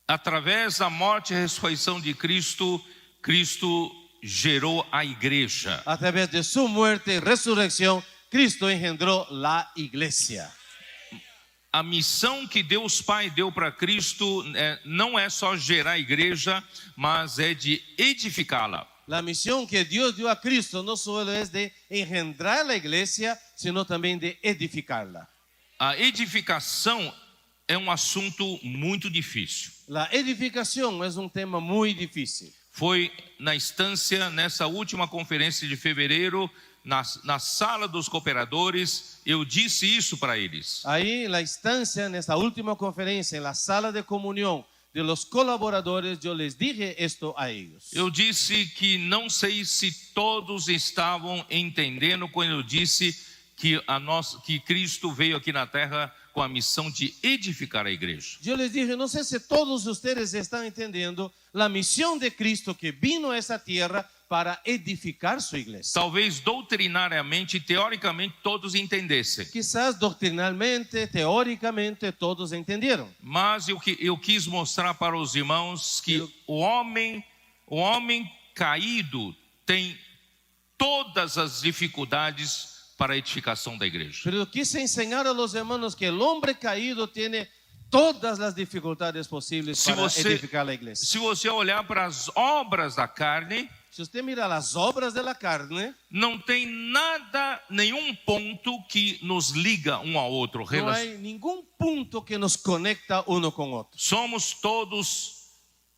através da morte e ressurreição de Cristo, Cristo gerou a igreja. a través de su muerte y resurrección, Cristo engendró la iglesia. A missão que Deus Pai deu para Cristo não é só gerar a igreja, mas é de edificá-la. La misión que Dios dio a Cristo no solo es de engendrar la iglesia, sino también de edificarla. A edificação é um assunto muito difícil. La edificación es un tema muy difícil. Foi na instância, nessa última conferência de fevereiro, na sala dos cooperadores, eu disse isso para eles. Ahí en la instancia, en esta última conferencia, en la sala de comunión de los colaboradores, yo les dije esto a ellos. Eu disse que não sei se todos estavam entendendo quando eu disse que Cristo veio aqui na terra com a missão de edificar a igreja. Yo les dije, no sé si todos ustedes están entendiendo la misión de Cristo que vino a esta tierra para edificar su iglesia. Talvez doutrinariamente, teoricamente, todos entendessem. Quizás doctrinalmente, teóricamente, todos entendieron. Mas eu quis mostrar para os irmãos que o homem caído tem todas as dificuldades para a edificação da igreja. Pero quise enseñar a los hermanos que el hombre caído tiene todas las dificultades posibles para edificar la iglesia. Se você olhar para as obras da carne, Si usted mira las obras de la carne, não tem nada, nenhum ponto que nos liga um ao outro. no hay ningún punto que nos conecta uno con otro. Somos todos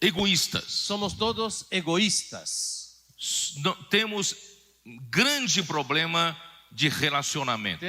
egoístas. Somos todos egoístas. Temos grande problema de relacionamento.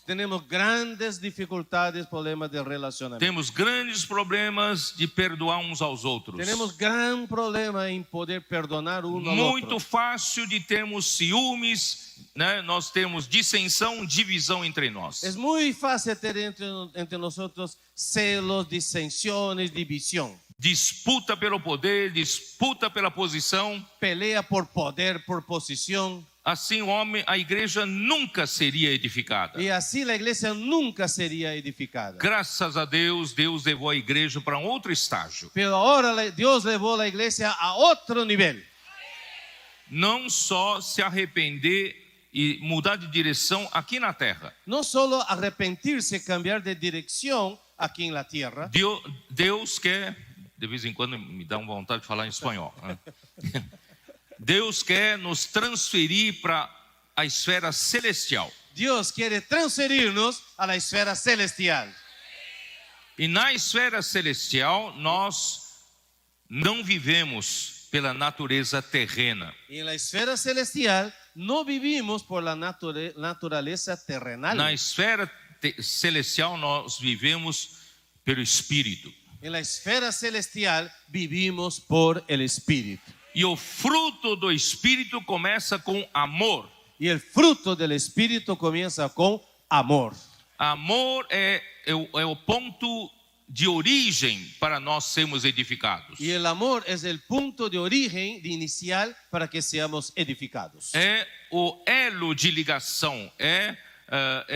Tenemos grandes dificultades, problemas de relacionamiento. Temos grandes problemas de perdoar uns aos outros. Tenemos gran problema en poder perdonar uno al Muito otro. fácil de termos ciúmes, né? Nós temos dissensão, divisão entre nós. Es muy fácil tener entre nosotros celos, disensiones, división. Disputa pelo poder, disputa pela posição. Pelea por poder, por posición. Assim a igreja nunca seria edificada. Y así la iglesia nunca sería edificada. Graças a Deus, Deus levou a igreja para um outro estágio. Pero ahora Dios llevó la iglesia a otro nivel. Não só se arrepender e mudar de direção aqui na terra. No solo arrepentirse, cambiar de dirección aquí en la tierra. Deus quer, de vez em quando me dá uma vontade de falar em espanhol, né? Deus quer nos transferir para a esfera celestial. Dios quiere transferirnos a la esfera celestial. E na esfera celestial nós não vivemos pela natureza terrena. Y en la esfera celestial no vivimos por la naturaleza terrenal. Na esfera celestial nós vivemos pelo Espírito. En la esfera celestial vivimos por el Espíritu. E o fruto do Espírito começa com amor. Y el fruto del Espíritu comienza con amor. Amor é o ponto de origem para nós sermos edificados. Y el amor es el punto de origen, de inicial, para que seamos edificados. É o elo de ligação, é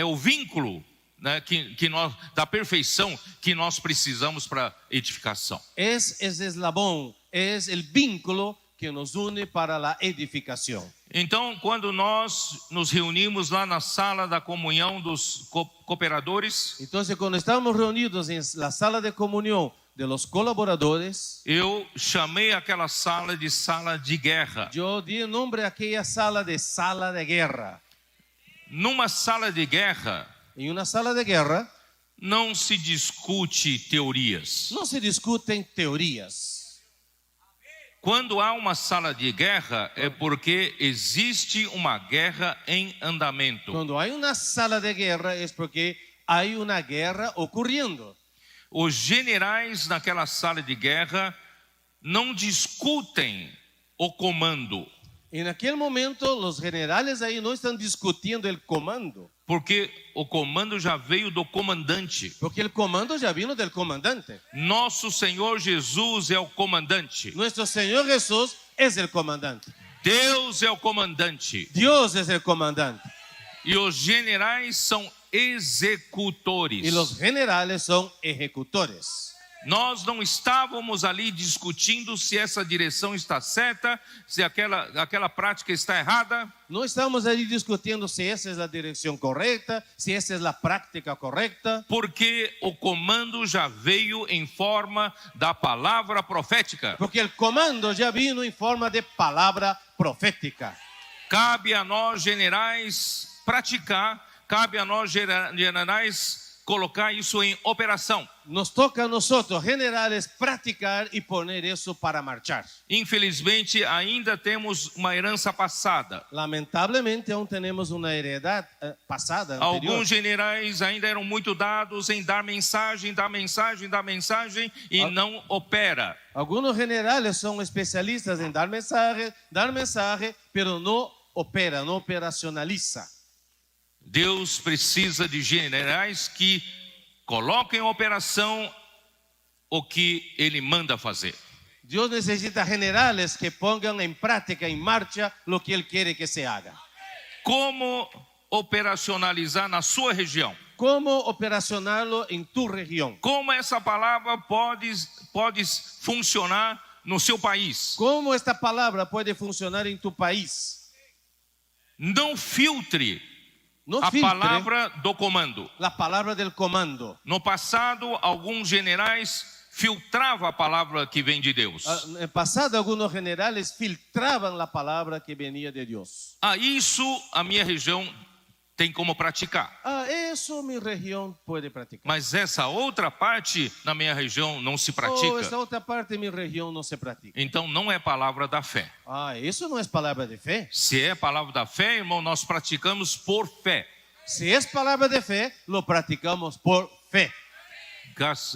o vínculo, né, que nós, da perfeição que nós precisamos para edificação. Es ese eslabón, es el vínculo que nos une para la edificación. Então, quando nós nos reunimos lá na sala da comunhão dos cooperadores, Entonces, cuando estamos reunidos en la sala de comunión de los colaboradores, eu chamei aquela sala de guerra. yo di nombre a aquella sala de guerra. Numa sala de guerra, En una sala de guerra não se discute teorias. No se discuten teorías. Quando há uma sala de guerra, é porque existe uma guerra em andamento. Cuando hay una sala de guerra es porque hay una guerra ocurriendo. Os generais naquela sala de guerra não discutem o comando, En aquel momento los generales ahí no están discutiendo el comando, porque o comando já veio do comandante. porque el comando ya vino del comandante. Nosso Senhor Jesus é o comandante. Nuestro Señor Jesús es el comandante. Deus é o comandante. Dios es el comandante. E os generais são executores. Y los generales son ejecutores. Nós não estávamos ali discutindo se essa direção está certa, se aquela prática está errada. No estamos ahí discutiendo si esa es la dirección correcta, si esa es la práctica correcta, Porque o comando já veio em forma da palavra profética. porque el comando ya vino en forma de palabra profética. Cabe a nós generais praticar, cabe a nós generais colocar isso em operação. Nos toca a nosotros, generales, practicar y poner eso para marchar. Infelizmente, ainda temos uma herança passada. Lamentablemente aún tenemos una heredad pasada, anterior. Alguns generais ainda eram muito dados em dar mensagem e não opera. Algunos generales son especialistas en dar mensaje, pero no opera, no operacionaliza. Deus precisa de generais que coloquem em operação o que Ele manda fazer. Dios necesita generales que pongan en práctica, en marcha, lo que Él quiere que se haga. Como operacionalizar na sua região? ¿Cómo operacionarlo en tu región? Como essa palavra pode funcionar no seu país? ¿Cómo esta palabra puede funcionar en tu país? Não filtre No a filtre palavra do comando. la palabra del comando. No passado, alguns generais filtravam a palavra que vem de Deus. En el pasado algunos generales filtraban la palabra que venía de Dios. Isso a minha região tem como praticar. Eso mi región puede practicar. Mas essa outra parte na minha região não se Esta pratica. otra parte de mi región no se practica. Então não é palavra da fé. Eso no es palabra de fe. Se é palavra da fé, irmão, nós praticamos por fé. Si es palabra de fe, lo practicamos por fe.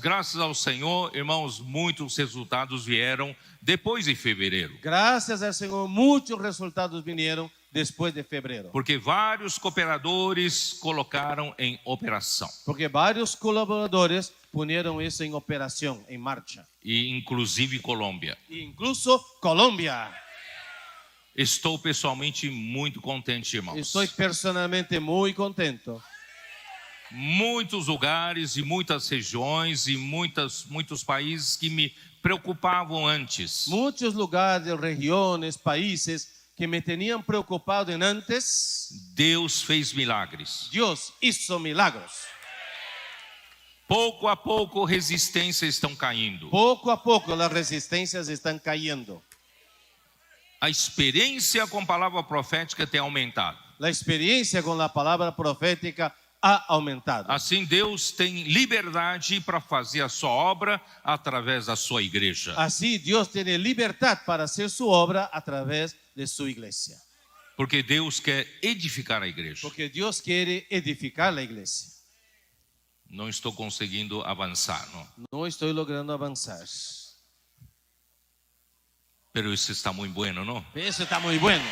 Graças ao Senhor, irmãos, muitos resultados vieram depois de fevereiro. Gracias al Señor, muchos resultados vinieron después de febrero. Porque vários cooperadores colocaram em operação. Porque varios colaboradores pusieron eso en operación, en marcha. E inclusive Colômbia. Incluso Colombia. Estou pessoalmente muito contente, irmãos. Estoy personalmente muy contento. Muitos lugares e muitas regiões e muitos países que me preocupavam antes. Muchos lugares, regiones, países que me tenían preocupado en antes, Deus fez milagres. Dios hizo milagros. Pouco a pouco resistências estão caindo. Poco a poco las resistencias están cayendo. A experiência com palavra profética tem aumentado. La experiencia con la palabra profética ha aumentado. Assim, Deus tem liberdade para fazer a sua obra através da sua igreja. Así Dios tiene libertad para hacer su obra a través de su iglesia. Porque Deus quer edificar a igreja. Porque Dios quiere edificar la iglesia. Não estou conseguindo avançar, não. No estoy logrando avanzar. Pero isso está muito bueno, não? Eso está muy bueno.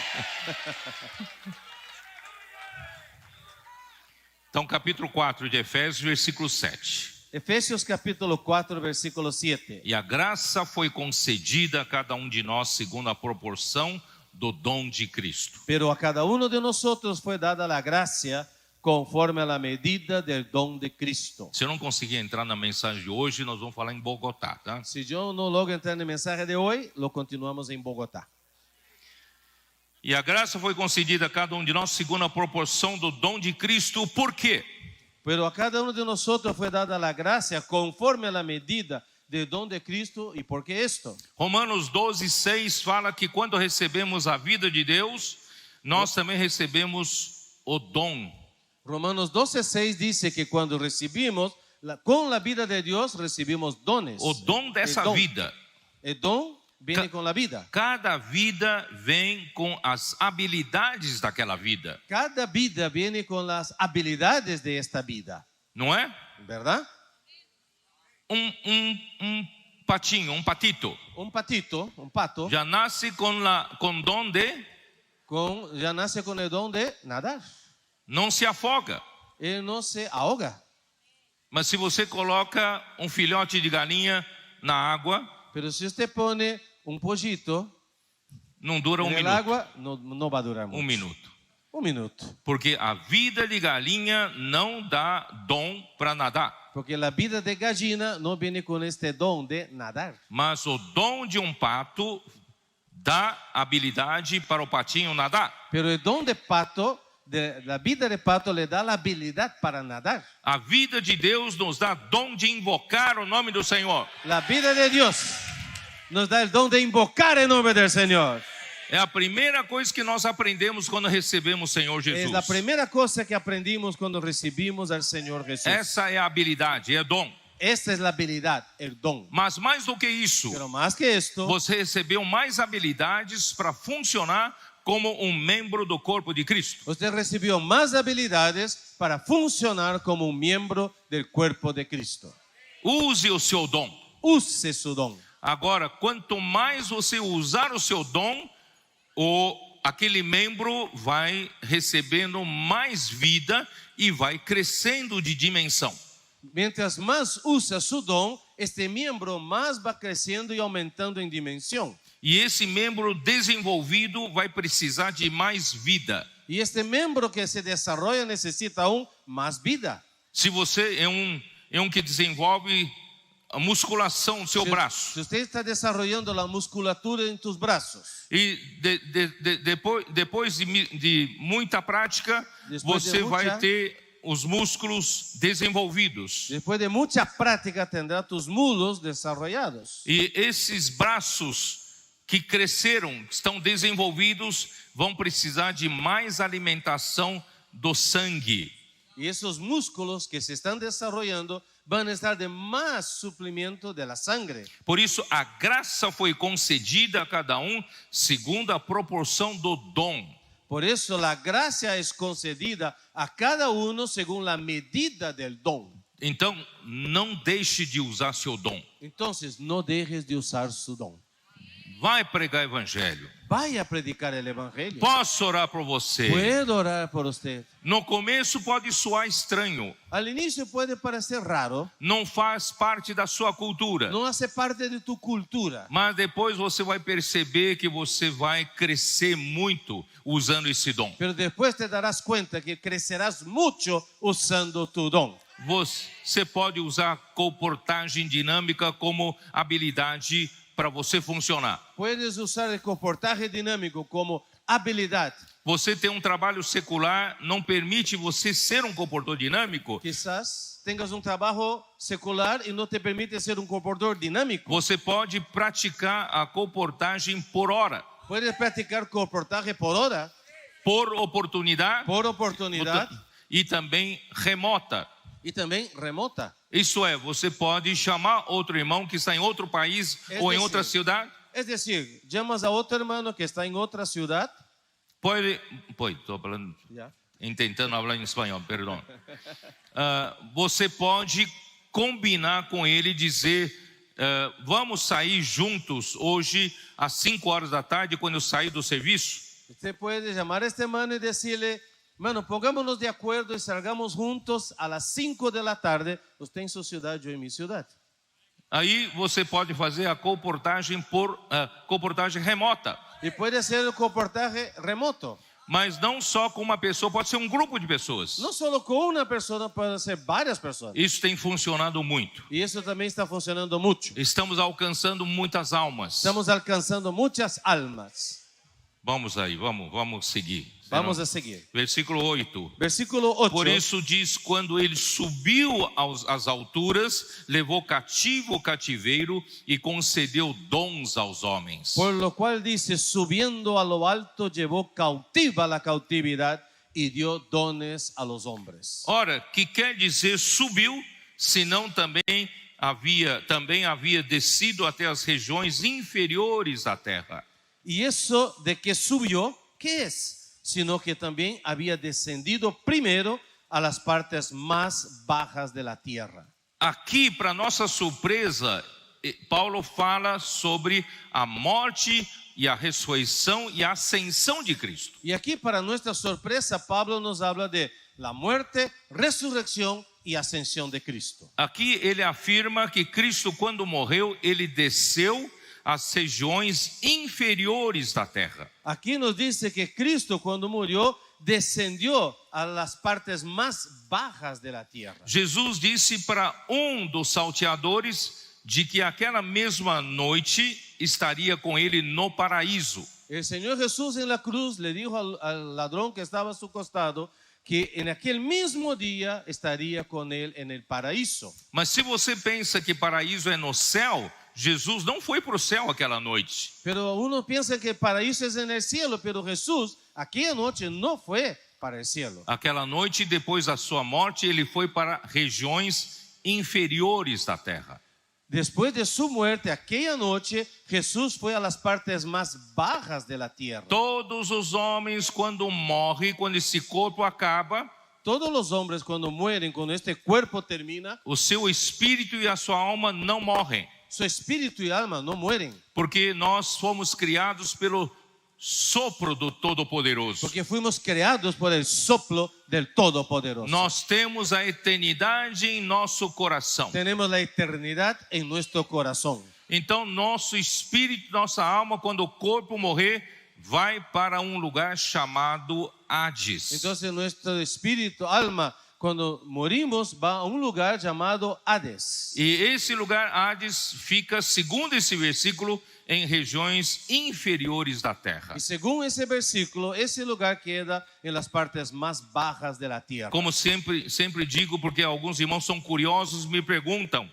Então, capítulo 4 de Efésios, versículo 7. Efesios capítulo 4, versículo 7. E a graça foi concedida a cada um de nós segundo a proporção do dom de Cristo. Pero a cada uno de nosotros fue dada la gracia conforme a la medida del don de Cristo. Se eu não conseguir entrar na mensagem de hoje, nós vamos falar em Bogotá, tá? Si yo no logro entrar en el mensaje de hoy, lo continuamos en Bogotá. E a graça foi concedida a cada um de nós segundo a proporção do dom de Cristo. Por quê? Pero a cada uno de nosotros fue dada la gracia conforme a la medida del don de Cristo. ¿Y por qué esto? Romanos 12:6 fala que quando recebemos a vida de Deus, nós também recebemos o dom. Romanos 12:6 dice que cuando recibimos Con la vida de Dios recibimos dones. O dom dessa El don. vida. El don viene con la vida. Cada vida vem com as habilidades daquela vida, Cada vida viene con las habilidades de esta vida, não é? ¿verdad? Um patinho, um patito, Un patito, un pato, já nasce com dom de ya nace con el don de nadar. não se afoga. Él no se ahoga. Mas se você coloca um filhote de galinha na água, Pero si usted pone un pollito não dura en um el minuto. agua, no va a durar mucho. Um minuto. Un minuto. Porque a vida de galinha não dá dom para nadar. Porque la vida de gallina no viene con este don de nadar. Mas o dom de um pato dá habilidade para o patinho nadar. Pero el don de pato, la vida de pato le da la habilidad para nadar. A vida de Deus nos dá dom de invocar o nome do Senhor. La vida de Dios nos da el don de invocar el nombre del Señor. É a primeira coisa que nós aprendemos quando recebemos o Senhor Es Jesus. la primera cosa que aprendimos cuando recibimos al Señor Jesús. Essa é a habilidade, é dom. Esta es la habilidad, el don. Mas mais do que isso, Pero más que esto, você recebeu mais habilidades para funcionar como um membro do corpo de Cristo. usted recibió más habilidades para funcionar como un miembro del cuerpo de Cristo. Use o seu dom. Use su don. Agora, quanto mais você usar o seu dom, aquele membro vai recebendo mais vida e vai crescendo de dimensão. Mientras más usa su don, este miembro más va creciendo y aumentando en dimensión. E esse membro desenvolvido vai precisar de mais vida. Y este miembro que se desarrolla necesita aún más vida. Se você é um que desenvolve a musculação do seu braço, Si usted está desarrollando la musculatura en tus brazos, e depois de muita prática, Depois de você muita- vai ter os músculos desenvolvidos. después de mucha práctica tendrá tus muslos desarrollados. E esses braços que cresceram, que estão desenvolvidos, vão precisar de mais alimentação do sangue. Y esos músculos que se están desarrollando van a estar de más suplimiento de la sangre. Por isso, a graça foi concedida a cada um segundo a proporção do dom. Por eso la gracia es concedida a cada uno según la medida del don. Então, não deixe de usar seu dom. Entonces, no dejes de usar su don. Vai pregar evangelho. Vaya a predicar el evangelio. Posso orar por você. Puedo orar por usted. No começo pode soar estranho. Al inicio puede parecer raro, Não faz parte da sua cultura. no hace parte de tu cultura. Mas depois você vai perceber que você vai crescer muito usando esse dom. Pero después te darás cuenta que crecerás mucho usando tu don. Você pode usar comportagem dinâmica como habilidade para você funcionar. Puedes usar el comportaje dinámico como habilidad. Você ter um trabalho secular não permite você ser um comportador dinâmico. Quizás tengas un trabajo secular y no te permite ser un comportador dinámico. Você pode praticar a comportagem por hora, Puedes practicar comportaje por hora, por oportunidade por oportunidad e também remota. y también remota. Isso é, você pode chamar outro irmão que está em outro país ou em outra cidade. Es decir, llamas a otro hermano que está en otra ciudad. Estou falando, Ya. tentando falar em espanhol, perdão. Você pode combinar com ele e dizer, vamos sair juntos hoje às 5 horas da tarde quando eu sair do serviço. Usted puede llamar a este hermano y decirle, hermano, pongámonos de acuerdo y salgamos juntos a las 5 de la tarde. Usted en su ciudad, yo en mi ciudad. Aí você pode fazer a comportagem por comportagem remota, Y puede ser el comportaje remoto. mas não só com uma pessoa, pode ser um grupo de pessoas. No solo con una persona, pueden ser varias personas. Isso tem funcionado muito. Y eso también está funcionando mucho. Estamos alcançando muitas almas. Estamos alcanzando muchas almas. Vamos aí, vamos seguir. Vamos a seguir. Versículo 8. Versículo 8. Por isso diz, quando ele subiu às alturas, levou cativo o cativeiro e concedeu dons aos homens. Por lo cual dice, subiendo a lo alto, llevó cautiva la cautividad y dio dones a los hombres. Ora, que quer dizer subiu, senão também havia descido até as regiões inferiores da terra. Y eso de que subió, ¿qué es? Sino que también había descendido primero a las partes más bajas de la tierra. Aqui, para nossa surpresa, Paulo fala sobre a morte e a ressurreição e a ascensão de Cristo. Y aquí, para nuestra sorpresa, Pablo nos habla de la muerte, resurrección y ascensión de Cristo. Aqui ele afirma que Cristo, quando morreu, ele desceu às regiões inferiores da terra. Aquí nos dice que Cristo, cuando murió, descendió a las partes más bajas de la tierra. Jesus disse para dos salteadores de que aquela mesma noite estaria com ele no paraíso. El Señor Jesús en la cruz le dijo al ladrón que estaba a su costado que en aquel mismo día estaría con él en el paraíso. Mas se você pensa que paraíso é no céu, Jesus não foi para o céu aquela noite. Pero uno piensa que el paraíso es en el cielo, pero Jesús aquella noche no fue para el cielo. Aquela noite, depois da sua morte, ele foi para regiões inferiores da terra. Después de su muerte, aquella noche, Jesús fue a las partes más bajas de la tierra. Todos os homens, quando morrem, quando esse corpo acaba, Todos los hombres cuando mueren, cuando este cuerpo termina, o seu espírito e a sua alma não morrem, su espíritu y alma no mueren, porque nós fomos criados pelo sopro do Todo-Poderoso. porque fuimos creados por el soplo del Todopoderoso. Nós temos a eternidade em nosso coração. Tenemos la eternidad en nuestro corazón. Então, nosso espírito, nossa alma, quando o corpo morrer, vai para um lugar chamado Hades. Entonces nuestro espíritu, alma, cuando morimos, va a un lugar llamado Hades. E esse lugar, Hades, fica, segundo esse versículo, em regiões inferiores da terra. Y según ese versículo, ese lugar queda en las partes más bajas de la tierra. Como sempre digo, porque alguns irmãos são curiosos, me perguntam,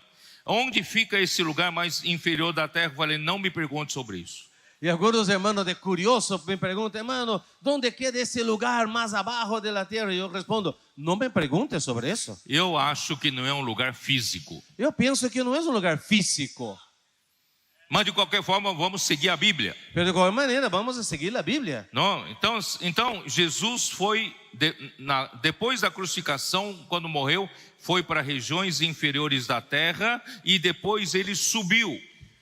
onde fica esse lugar mais inferior da terra? Eu falei, não me pergunte sobre isso. Y algunos hermanos de curioso me preguntan, hermano, ¿dónde queda ese lugar más abajo de la tierra? Y yo respondo, no me pregunte sobre eso. Eu acho que não é um lugar físico. Yo pienso que no es un lugar físico. Mas de qualquer forma, vamos seguir a Bíblia. Pero de cualquier manera vamos a seguir la Biblia. Não? Então Jesus foi, depois da crucificação, quando morreu, foi para regiões inferiores da terra e depois ele subiu.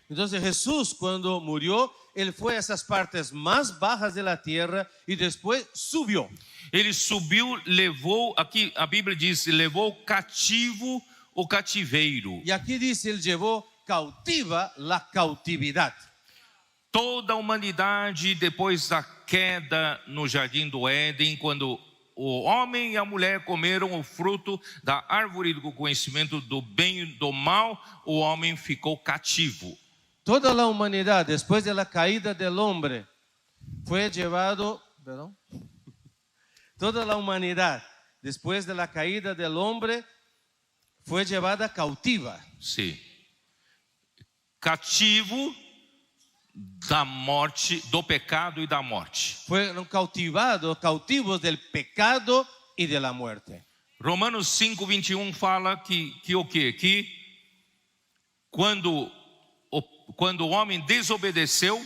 Entonces Jesús cuando murió, Él fue a esas partes más bajas de la tierra y después subió. Ele subiu, levou, aqui a Bíblia diz, levou cativo o cativeiro. Y aquí dice, Él llevó cautiva la cautividad. Toda a humanidade, depois da queda no jardim do Éden, quando o homem e a mulher comeram o fruto da árvore do conhecimento do bem e do mal, o homem ficou cativo. Toda la humanidad, después de la caída del hombre, fue llevado, toda la humanidad, después de la caída del hombre, fue llevada cautiva. Sim. Cativo da morte, do pecado e da morte. Fueron cautivos del pecado y de la muerte. Romanos 5:21 fala que o quê? Que quando o homem desobedeceu,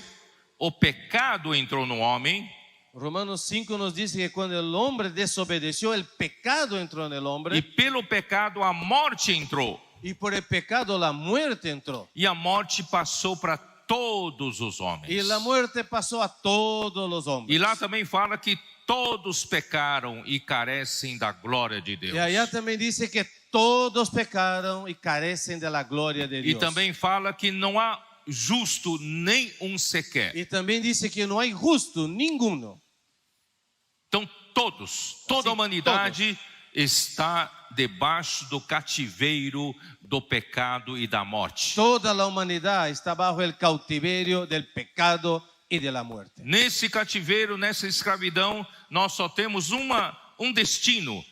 o pecado entrou no homem. Romanos 5 nos dice que cuando el hombre desobedeció, el pecado entró en el hombre. E pelo pecado a morte entrou. Y por el pecado la muerte entró. E a morte passou para todos os homens. Y la muerte pasó a todos los hombres. E lá também fala que todos pecaram e carecem da glória de Deus. Y allá también dice que todos pecaron y carecen de la gloria de Dios. E também fala que não há justo nem sequer. Y también dice que no hay justo ninguno. Então toda a humanidade está debaixo do cativeiro do pecado e da morte. Toda la humanidad está bajo el cautiverio del pecado y de la muerte. Nesse cativeiro, nessa escravidão, nós só temos destino,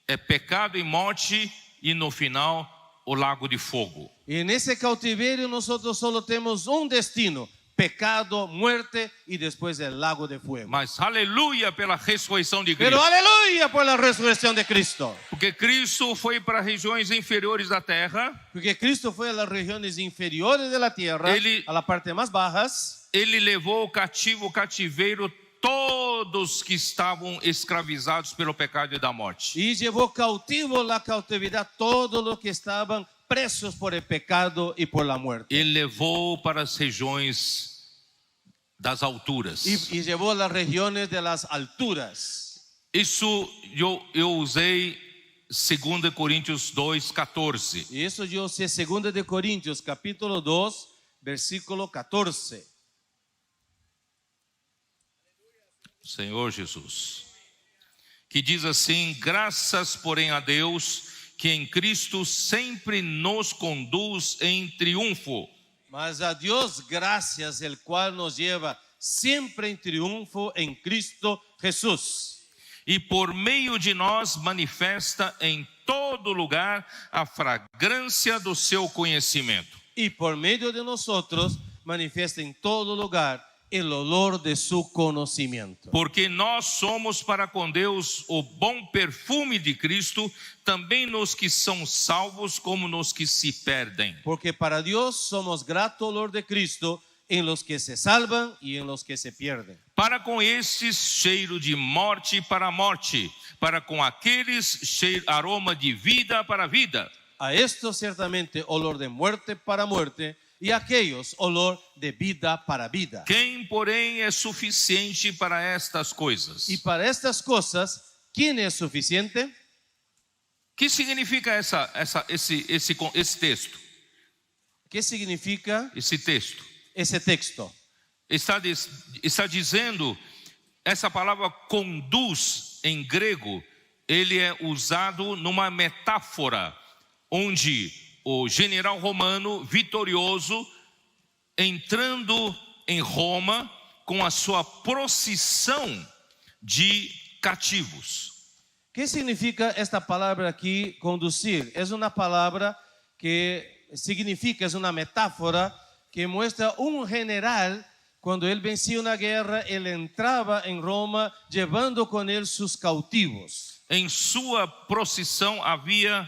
é pecado e morte, e no final o lago de fogo. Y en ese cautiverio nosotros solo tenemos un destino, pecado, muerte y después el lago de fuego. Mas aleluia pela ressurreição de Pero Cristo. aleluya por la resurrección de Cristo. Porque Cristo foi para regiões inferiores da terra. Porque Cristo fue a las regiones inferiores de la tierra, a la parte más bajas. Ele levou cativo o cativeiro todos que estavam escravizados pelo pecado e da morte. Y llevó cautivo la cautividad todos los que estaban presos por el pecado y por la muerte. Ele levou para as regiões das alturas. Y llevó a las regiones de las alturas. Isso eu usei 2 Coríntios 2:14. Y eso yo sé 2 de Corintios capítulo 2 versículo 14. Senhor Jesus, que diz assim: graças, porém, a Deus, que em Cristo sempre nos conduz em triunfo. Mas a Dios gracias, el cual nos lleva siempre en triunfo en Cristo Jesús. E por meio de nós manifesta em todo lugar a fragrância do seu conhecimento. Y por medio de nosotros manifiesta en todo lugar el olor de su conocimiento. Porque nós somos para com Deus o bom perfume de Cristo, também nos que são salvos como nos que se perdem. Porque para Dios somos grato olor de Cristo en los que se salvan y en los que se pierden. Para com estes cheiro de morte para a morte, para com aqueles aroma de vida para a vida. A estos ciertamente olor de muerte para muerte, y a aquellos olor de vida para vida. Quem, porém, é suficiente para estas coisas? Y para estas cosas, ¿quién es suficiente? Que significa esse texto? ¿Qué significa Esse texto ese texto? está dizendo, essa palavra conduz em grego, ele é usado numa metáfora, onde o general romano vitorioso, entrando em Roma com a sua procissão de cativos. ¿Qué significa esta palabra aquí, conducir? Es una palabra que significa, es una metáfora que muestra un general, cuando él vencía una guerra, él entraba en Roma llevando con él sus cautivos. Em sua procissão havia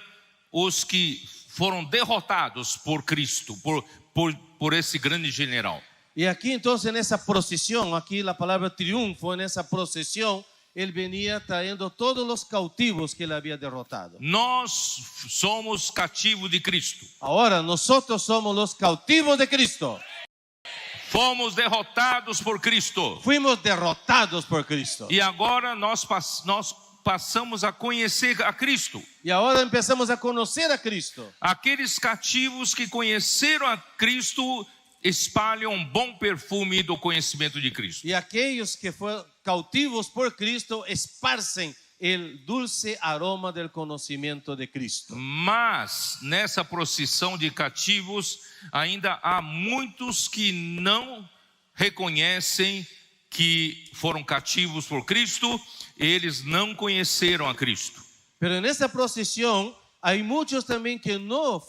os que foram derrotados por Cristo, por esse grande general. Y aquí entonces en esa procesión, aquí la palabra triunfo, en esa procesión, él venía trayendo todos los cautivos que él había derrotado. Nós somos cativos de Cristo. Ahora nosotros somos los cautivos de Cristo. Fomos derrotados por Cristo. Fuimos derrotados por Cristo. E agora nós passamos a conhecer a Cristo. Y ahora empezamos a conocer a Cristo. Aqueles cativos que conheceram a Cristo espalham um bom perfume do conhecimento de Cristo. Y aquellos que fueron cautivos por Cristo esparcen el dulce aroma del conocimiento de Cristo. Mas nessa procissão de cativos ainda há muitos que não reconhecem que foram cativos por Cristo, eles não conheceram a Cristo. Pero en esta procesión hay muchos también que no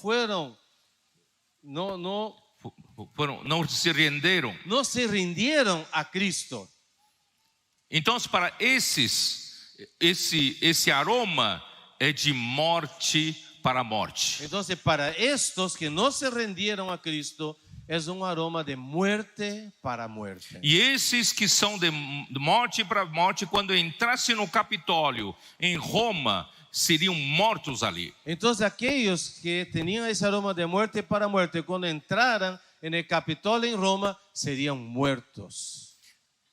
se renderam. No se rindieron a Cristo. Então, para esse aroma é de morte para morte. Entonces, para estos que no se rindieron a Cristo, es un aroma de muerte para muerte. E esses que são de morte para morte, quando entrassem no Capitólio em Roma, seriam mortos ali. Entonces, aquellos que tenían ese aroma de muerte para muerte, cuando entraran en el Capitolio en Roma, serían muertos.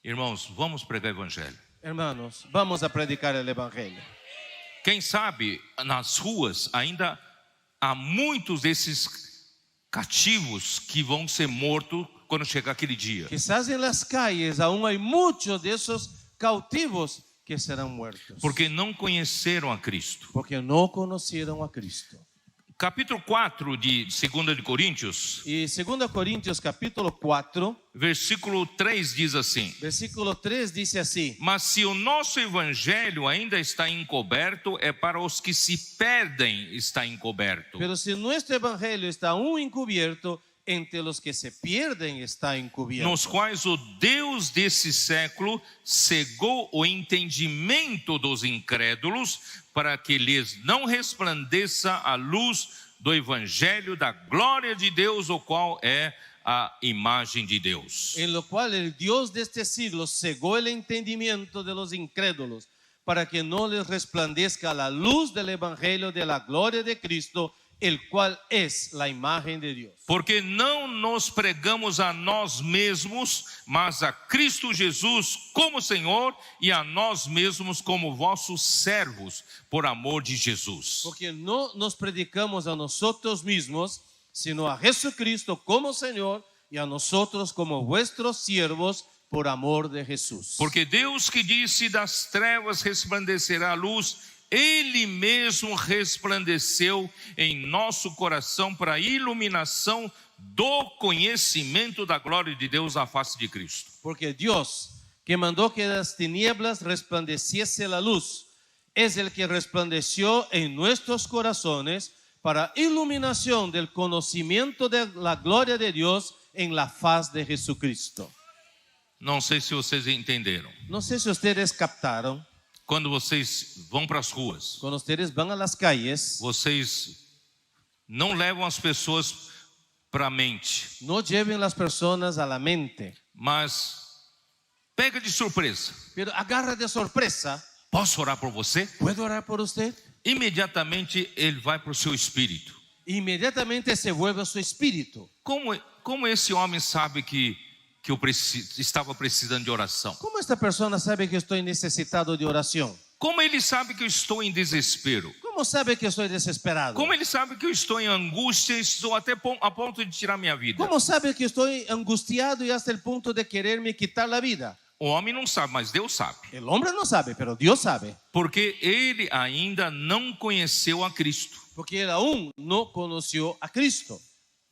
Irmãos, vamos pregar o evangelho. Hermanos, vamos a predicar el evangelio. Quem sabe nas ruas ainda há muitos desses cativos que vão ser mortos quando chegar aquele dia. Quizás en las calles aún hay muchos de esos cautivos que serán muertos. Porque não conheceram a Cristo. Porque no conocieron a Cristo. Capítulo 4 de 2 de Coríntios. Y 2 Corintios capítulo 4, versículo 3 diz assim: versículo 3 dice así: mas se o nosso evangelho ainda está encoberto, é para os que se perdem está encoberto. Pero si nuestro evangelio está aún encubierto, entre los que se pierden está encubierto. nos quais o Deus desse século cegou o entendimento dos incrédulos, para que lhes não resplandeça a luz do evangelho da glória de Deus, o qual é a imagem de Deus. En lo cual el Dios de este siglo cegó el entendimiento de los incrédulos, para que no les resplandezca la luz del evangelio de la gloria de Cristo, el cual es la imagen de Dios. Porque não nos pregamos a nós mesmos, mas a Cristo Jesus como Senhor, e a nós mesmos como vossos servos, por amor de Jesus. Porque no nos predicamos a nosotros mismos, sino a Jesucristo como Señor y a nosotros como vuestros siervos por amor de Jesús. Porque Deus que disse: das trevas resplandecerá a luz, Ele mesmo resplandeceu em nosso coração para a iluminação do conhecimento da glória de Deus na face de Cristo. Porque Dios, que mandó que de las tinieblas resplandeciese la luz, es el que resplandeció en nuestros corazones para iluminación del conocimiento de la gloria de Dios en la faz de Jesucristo. Não sei se vocês entenderam. No sé si ustedes captaron, Quando vocês vão para as ruas, cuando ustedes van a las calles, vocês não levam as pessoas para a mente, no lleven las personas a la mente, mas pega de surpresa. pero agarra de sorpresa. Posso orar por você? ¿Puedo orar por usted? Imediatamente ele vai para o seu espírito. Inmediatamente se vuelve a su espíritu. Como esse homem sabe que eu estava precisando de oração? ¿Cómo esta persona sabe que estoy necesitado de oración? Como ele sabe que eu estou em desespero? ¿Cómo sabe que estoy desesperado? Como ele sabe que eu estou em angústia e estou até a ponto de tirar minha vida? ¿Cómo sabe que estoy angustiado y hasta el punto de quererme quitar la vida? O homem não sabe, mas Deus sabe. El hombre no sabe, pero Dios sabe. Porque ele ainda não conheceu a Cristo. Porque él aún no conoció a Cristo.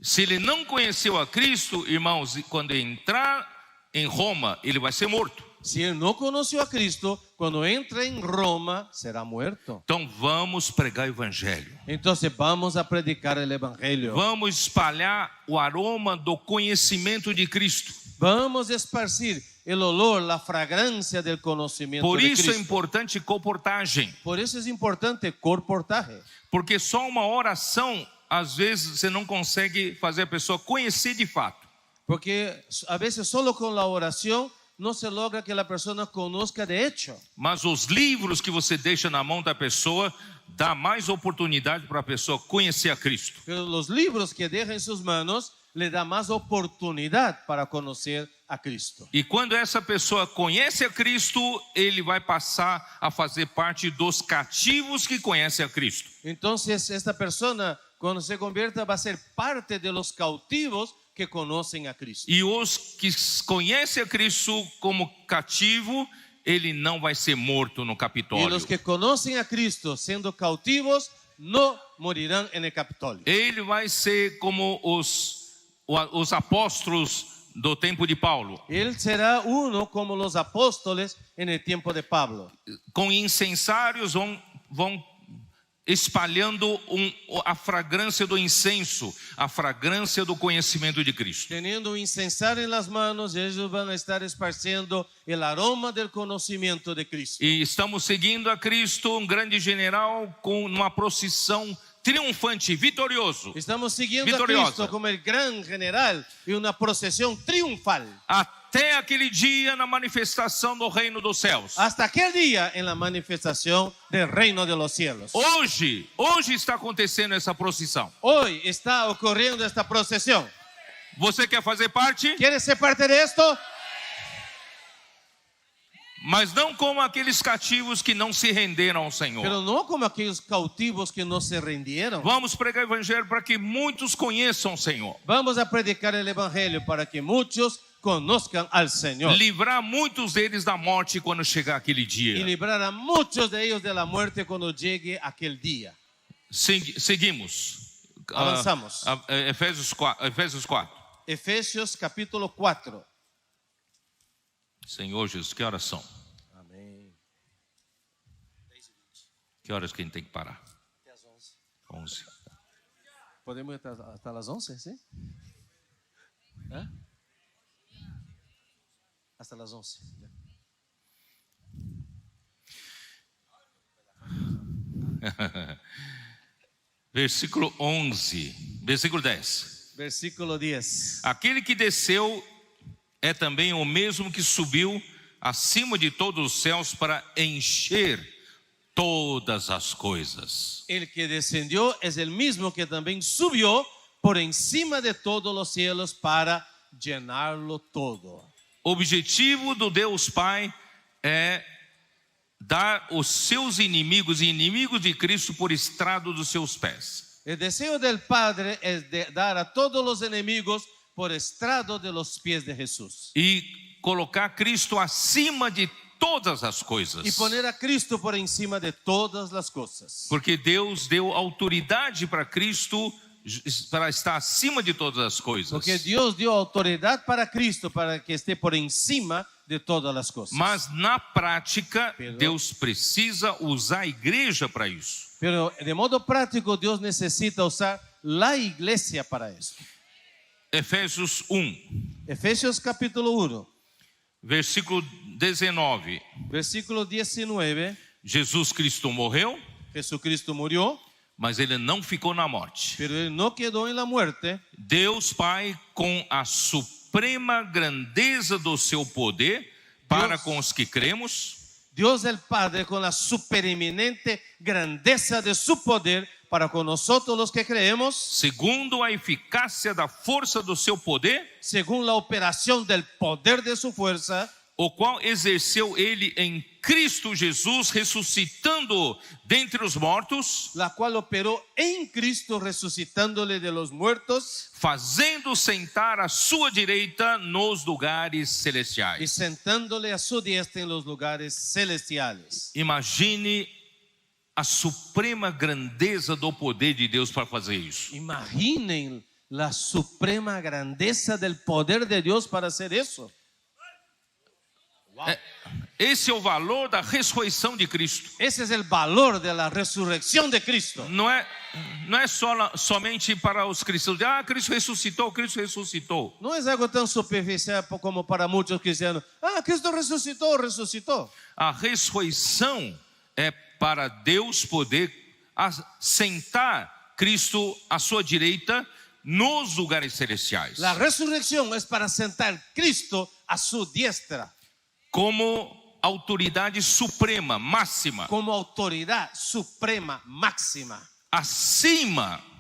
Se ele não conheceu a Cristo, irmãos, quando entrar em Roma, ele vai ser morto. Si él no conoció a Cristo, cuando entra en Roma, será muerto. Então vamos pregar o evangelho. Entonces vamos a predicar el evangelio. Vamos espalhar o aroma do conhecimento de Cristo. Vamos a esparcir el olor, la fragancia del conocimiento Por de isso é Cristo. importante comportagem. Por eso es importante comportaje. Porque só uma oração, às vezes, você não consegue fazer a pessoa conhecer de fato. Porque a veces solo con la oración no se logra que la persona conozca de hecho. Mas os livros que você deixa na mão da pessoa dá mais oportunidade para a pessoa conhecer a Cristo. Pero los libros que deja en sus manos le da más oportunidad para conocer a Cristo. E quando essa pessoa conhece a Cristo, ele vai passar a fazer parte dos cativos que conhecem a Cristo. Entonces esta persona cuando se convierta va a ser parte de los cautivos que conocen a Cristo. E os que conhecem a Cristo como cativo, ele não vai ser morto no Y Capitólio. los que conocen a Cristo siendo cautivos no morirán en el Capitolio. Ele vai ser como os apóstolos do tempo de Paulo, Él será uno como los apóstoles en el tiempo de Pablo. com incensários vão espalhando a fragrância do incenso, a fragrância do conhecimento de Cristo. Teniendo un incensario en las manos, ellos van a estar esparciendo el aroma del conocimiento de Cristo. E estamos seguindo a Cristo, um grande general, com uma procissão triunfante, vitorioso, Estamos siguiendo Victoriosa. a Cristo como el gran general y una procesión triunfal. até aquele dia na manifestação do reino dos céus. Hasta aquel día en la manifestación del reino de los cielos. Hoje está acontecendo essa procissão. Hoy está ocurriendo esta procesión. Você quer fazer parte? ¿Quieres ser parte de esto? Mas não como aqueles cativos que não se renderam ao Senhor. Pero no como aquellos cautivos que no se rindieron. Vamos pregar o evangelho para que muitos conheçam o Senhor. Vamos a predicar el evangelio para que muchos conozcan al Señor. Livrar muitos deles da morte quando chegar aquele Y dia. librar a muchos de ellos de la muerte cuando llegue aquel día. Seguimos. Avançamos. Efésios 4. Efesios capítulo 4. Senhor Jesus, que horas são? Amén. Que horas que a gente tem que parar? 11. ¿Podemos ir hasta las 11, sí? ¿Ah? Hasta las 11. Versículo 11, versículo 10. Versículo 10. Aquele que desceu é também o mesmo que subiu acima de todos os céus para encher todas as coisas. El que descendió es el mismo que también subió por encima de todos los cielos para llenarlo todo. O objetivo do Deus Pai é dar os seus inimigos e inimigos de Cristo por estrado dos seus pés. El deseo del Padre es de dar a todos los enemigos por estrado de los pies de Jesús. E colocar Cristo acima de todas as coisas. Y poner a Cristo por encima de todas las cosas. Porque Deus deu autoridade para Cristo para estar acima de todas as coisas. Porque Dios dio autoridad para Cristo para que esté por encima de todas las cosas. Mas na prática, Pero- Deus precisa usar a igreja para isso. Pero de modo práctico Dios necesita usar la iglesia para eso. Efésios 1, Efesios capítulo 1, versículo 19. versículo 19. Jesus Cristo morreu, Jesucristo murió, mas ele não ficou na morte. pero él no quedó en la muerte. Deus Pai, com a suprema grandeza do seu poder para com os que cremos, Dios el Padre, con la supereminente grandeza de su poder para con nosotros los que creemos, segundo a eficácia da força do seu poder, según la operación del poder de su fuerza, o qual exerceu ele em Cristo Jesus, ressuscitando dentre os mortos, la cual operó en Cristo resucitándole de los muertos fazendo sentar à sua direita nos lugares y celestiais. sentándole a su diestra en los lugares celestiales. Imagine a suprema grandeza do poder de Deus para fazer isso. Imaginen la suprema grandeza del poder de Dios para hacer eso. Esse é o valor da ressurreição de Cristo. Ese es el valor de la resurrección de Cristo. Não é somente para os cristãos. Cristo ressuscitou, Cristo ressuscitou. No es algo tan superficial como para muchos cristianos. Cristo resucitó, resucitó. A ressurreição é para Deus poder sentar Cristo à sua direita nos lugares celestiais. La resurrección es para sentar Cristo a su diestra Como autoridade suprema, máxima. como autoridad suprema máxima.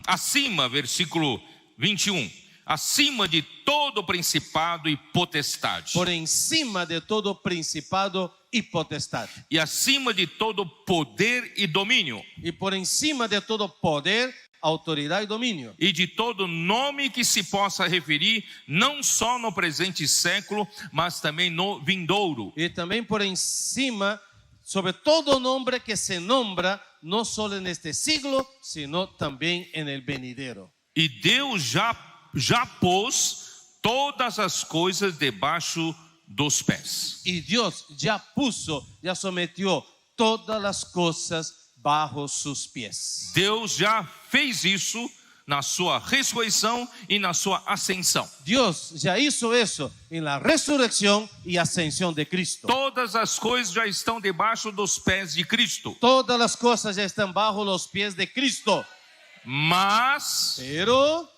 Acima, versículo 21. Acima de todo principado e potestade. Por encima de todo principado y potestad. E acima de todo poder e domínio. Y por encima de todo poder, autoridad y dominio. E de todo nome que se possa referir, não só no presente século, mas também no vindouro. Y también por encima, sobre todo nombre que se nombra, no solo en este siglo, sino también en el venidero. E Deus já pôs todas as coisas debaixo dos pés. Y Dios ya sometió todas las cosas bajo sus pies. Deus já fez isso na sua ressurreição e na sua ascensão. Dios ya hizo eso en la resurrección y ascensión de Cristo. Todas as coisas já estão debaixo dos pés de Cristo. Todas las cosas ya están bajo los pies de Cristo. Mas, Pero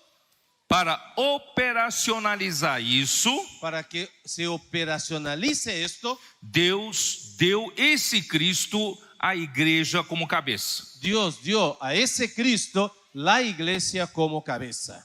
para operacionalizar isso, para que se operacionalice esto, Deus deu esse Cristo à igreja como cabeça. Dios dio a ese Cristo la iglesia como cabeza.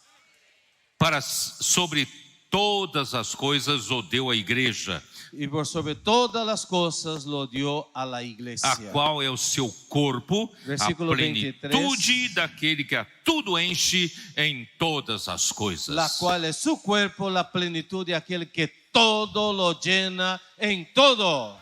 Para sobre todas as coisas o deu à igreja, Y por sobre todas las cosas lo dio a la iglesia. a qual é o seu corpo, Versículo a plenitude daquele que a tudo enche em todas as coisas. La cual es su cuerpo, la plenitud de aquel que todo lo llena en todo.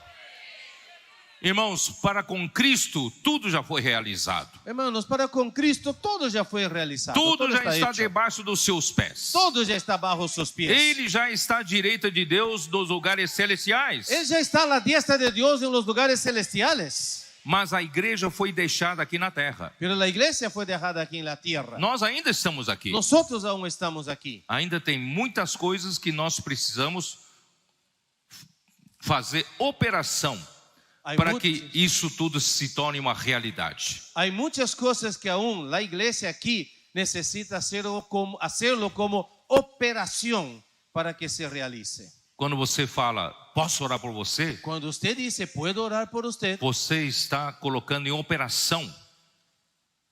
Irmãos, para com Cristo tudo já foi realizado. Hermanos, para con Cristo todo ya fue realizado. Tudo todo já está hecho. debaixo dos seus pés. Todo ya está bajo sus pies. Ele já está à direita de Deus dos lugares celestiais. Él ya está a la diestra de Dios en los lugares celestiales. mas a igreja foi deixada aqui na terra. Pero la iglesia fue dejada aquí en la tierra. Nós ainda estamos aqui. Nosotros aún estamos aquí. Ainda tem muitas coisas que nós precisamos fazer operação para que isso tudo se torne uma realidade. Hay muchas cosas que aún la iglesia aquí necesita hacerlo como operación para que se realice. Quando você fala, posso orar por você? Cuando usted dice, puedo orar por usted, Você está colocando em operação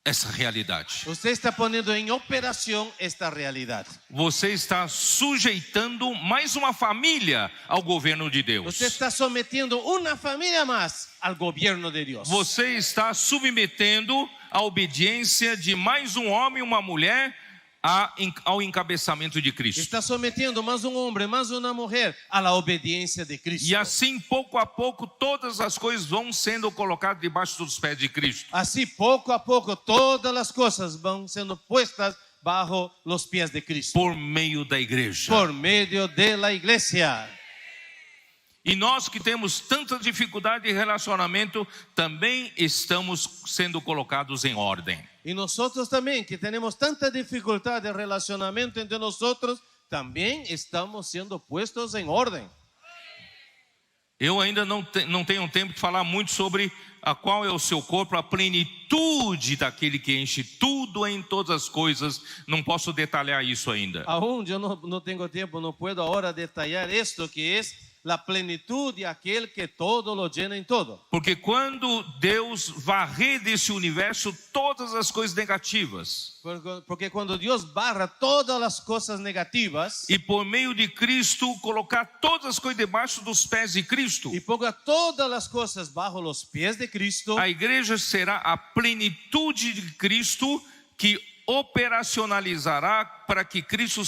essa realidade. usted está poniendo en operación esta realidad. Você está sujeitando mais uma família ao governo de Deus. Usted está sometiendo una familia más al gobierno de Dios. Você está submetendo a obediência de mais um homem e uma mulher ao encabeçamento de Cristo. Está sometiendo más un hombre, más una mujer a la obediencia de Cristo. E assim, pouco a pouco, todas as coisas vão sendo colocadas debaixo dos pés de Cristo. Así, poco a poco, todas las cosas van siendo puestas bajo los pies de Cristo. Por meio da igreja. Por medio de la iglesia. E nós que temos tanta dificuldade de relacionamento, também estamos sendo colocados em ordem. Y nosotros también, que tenemos tanta dificultad de relacionamiento entre nosotros, también estamos siendo puestos en orden. Eu ainda não tenho tempo de falar muito sobre qual é o seu corpo, a plenitude daquele que enche tudo em todas as coisas. Não posso detalhar isso ainda. Aún yo no tengo tiempo, no puedo ahora detallar esto que es la plenitud de aquel que todo lo llena en todo. Porque quando Deus varrer desse universo todas as coisas negativas, Porque cuando Dios barra todas las cosas negativas e por meio de Cristo colocar todas as coisas debaixo dos pés de Cristo, y ponga todas las cosas bajo los pies de Cristo, a igreja será a plenitude de Cristo que operacionalizará para que Cristo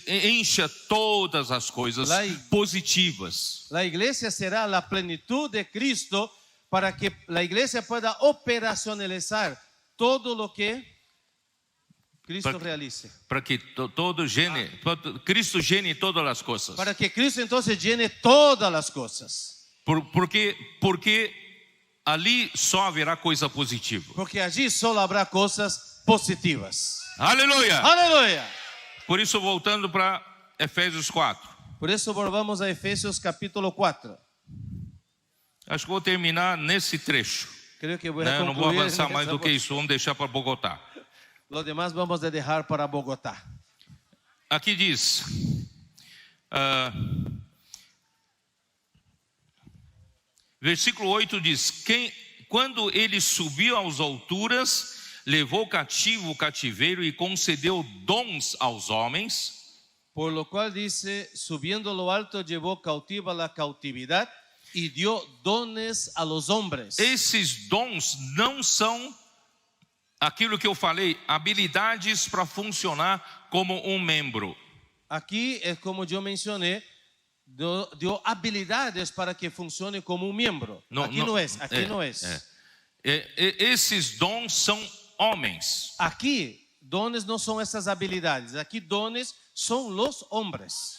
encha todas as coisas positivas. la iglesia será la plenitud de Cristo para que la iglesia pueda operacionalizar todo lo que Cristo realice. Para que Cristo llene todas as coisas. Para que Cristo entonces llene todas las cosas. Porque ali só haverá coisa positiva. Porque allí solo habrá cosas positivas. Aleluia! Aleluya. Por isso, voltando para Efésios 4. Por eso volvamos a Efesios capítulo 4. Acho que vou terminar nesse trecho. Creo que voy a Não vou concluir avançar en mais esta do que isso. Vamos deixar para Bogotá. Lo demás vamos a dejar para Bogotá. Aqui diz: versículo 8 diz: quando ele subiu às alturas, levou cativo o cativeiro e concedeu dons aos homens. Por lo cual dice, subiendo lo alto, llevó cautiva la cautividad y dio dones a los hombres. Esses dons não são aquilo que eu falei, habilidades para funcionar como um membro. Aquí es como yo mencioné, dio habilidades para que funcione como un miembro. Aquí no es. Esses dons são homens. Aquí, dones no son esas habilidades. Aquí, dones son los hombres.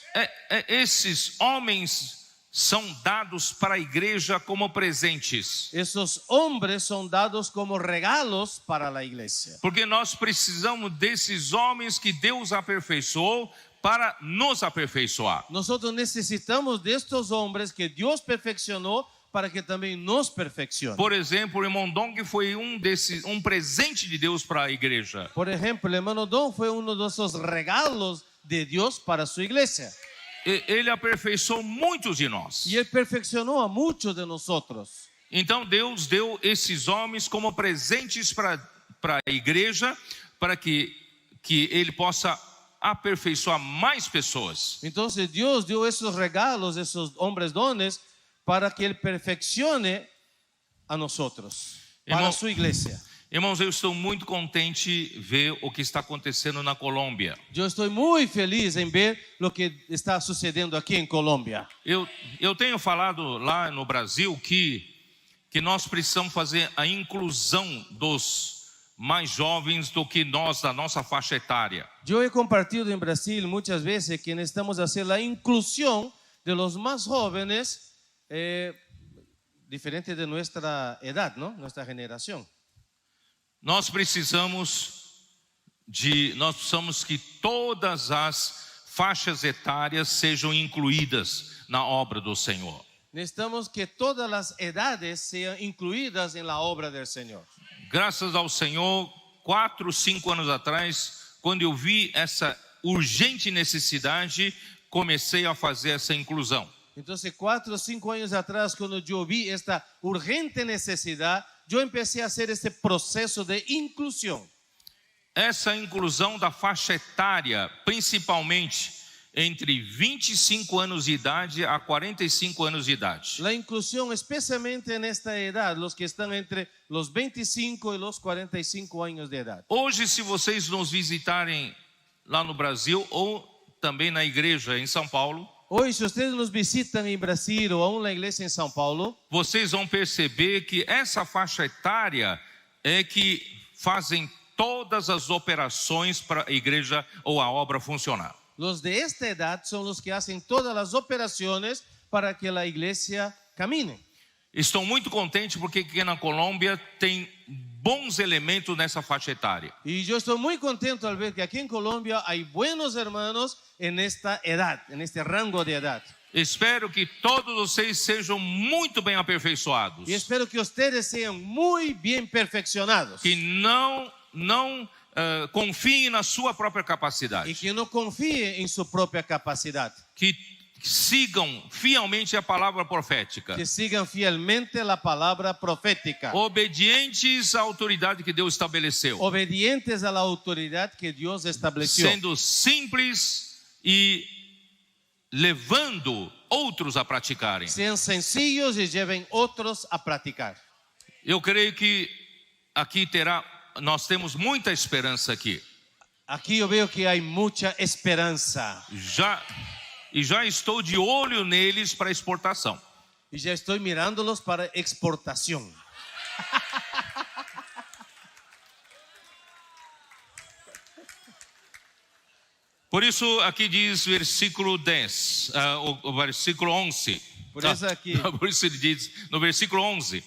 Esses homens são dados para a igreja como presentes. Esos hombres son dados como regalos para la iglesia. Porque nós precisamos desses homens que Deus aperfeiçoou para nos aperfeiçoar. Nosotros necesitamos de estos hombres que Dios perfeccionó para que também nos perfeccione. Por exemplo, o irmão Dong foi um presente de Deus para a igreja. Por ejemplo, el hermano Don fue uno de esos regalos de Dios para su iglesia. Ele aperfeiçoou muitos de nós. Y él perfeccionó a muchos de nosotros. Então Deus deu esses homens como presentes para a igreja, para que ele possa aperfeiçoar mais pessoas. Entonces Dios dio esos regalos, esos hombres dones, para que Él perfeccione a nosotros, para su iglesia. Irmãos, eu estou muito contente ver o que está acontecendo na Colômbia. Yo estoy muy feliz en ver lo que está sucediendo aquí en Colombia. Eu tenho falado lá no Brasil que nós precisamos fazer a inclusão dos mais jovens do que nós, da nossa faixa etária. Yo he compartido en Brasil muchas veces que necesitamos hacer la inclusión de los más jóvenes diferente de nuestra edad, ¿no? Nuestra generación. Nós precisamos que todas as faixas etárias sejam incluídas na obra do Senhor. Necesitamos que todas las edades sean incluidas en la obra del Señor. Graças ao Senhor, 4, 5 anos atrás, quando eu vi essa urgente necessidade, comecei a fazer essa inclusão. Entonces, 4 o 5 años atrás, cuando yo vi esta urgente necesidad, yo empecé a hacer este proceso de inclusión. Essa inclusão da faixa etária, principalmente entre 25 anos de idade a 45 anos de idade. La inclusión, especialmente en esta edad, los que están entre los 25 y los 45 años de edad. Hoje, se vocês nos visitarem lá no Brasil ou também na igreja em São Paulo, Hoy, si ustedes nos visitan en Brasil o aún la iglesia en São Paulo, vocês vão perceber que essa faixa etária é que fazem todas as operações para a igreja ou a obra funcionar. los de esta edad son los que hacen todas las operaciones para que la iglesia camine. Estou muito contente porque aqui na Colômbia tem bons elementos nessa faixa etária. Y yo estoy muy contento al ver que aquí en Colombia hay buenos hermanos en esta edad, en este rango de edad. Espero que todos vocês sejam muito bem aperfeiçoados. Y espero que ustedes sean muy bien perfeccionados. Que não confiem na sua própria capacidade. Y que no confíen en su propia capacidad. Que sigam fielmente a palavra profética. Que sigan fielmente la palabra profética. Obedientes à autoridade que Deus estabeleceu. Obedientes a la autoridad que Dios estableció. Sendo simples e levando outros a praticarem. Sean sencillos y lleven otros a practicar. Eu creio que aqui nós temos muita esperança aqui. Aquí yo veo que hay mucha esperanza. Já estou de olho neles para exportação. Y ya estoy mirándolos para exportación. Por isso aqui diz versículo 10, o versículo 11. Por isso aqui. Por isso ele diz no versículo 11.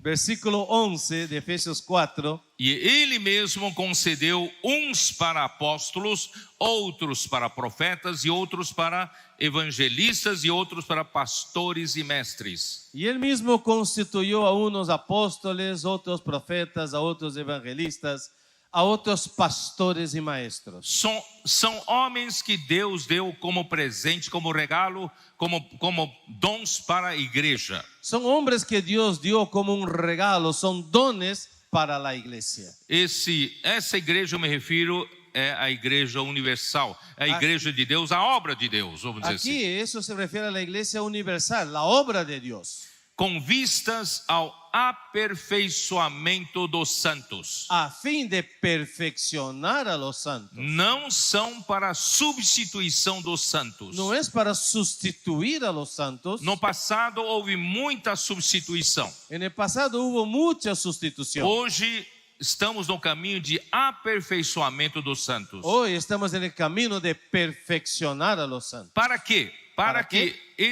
Versículo 11 de Efesios 4. E ele mesmo concedeu uns para apóstolos, outros para profetas e outros para evangelistas e outros para pastores e mestres. Y él mismo constituyó a unos apóstoles, otros profetas, a otros evangelistas, a otros pastores y maestros. São homens que Deus deu como presente, como regalo, como dons para a igreja. Son hombres que Dios dio como un regalo, son dones para la iglesia. Essa igreja eu me refiro é a igreja universal, é a igreja de Deus, a obra de Deus, vamos dizer Aquí assim. eso se refiere a la iglesia universal, la obra de Dios. Com vistas ao aperfeiçoamento dos santos. A fin de perfeccionar a los santos. Não são para substituição dos santos. No es para sustituir a los santos. No passado houve muita substituição. En el pasado hubo mucha sustitución. Hoje estamos no caminho de aperfeiçoamento dos santos. Hoy estamos en el camino de perfeccionar a los santos. Para quê? Para quê? que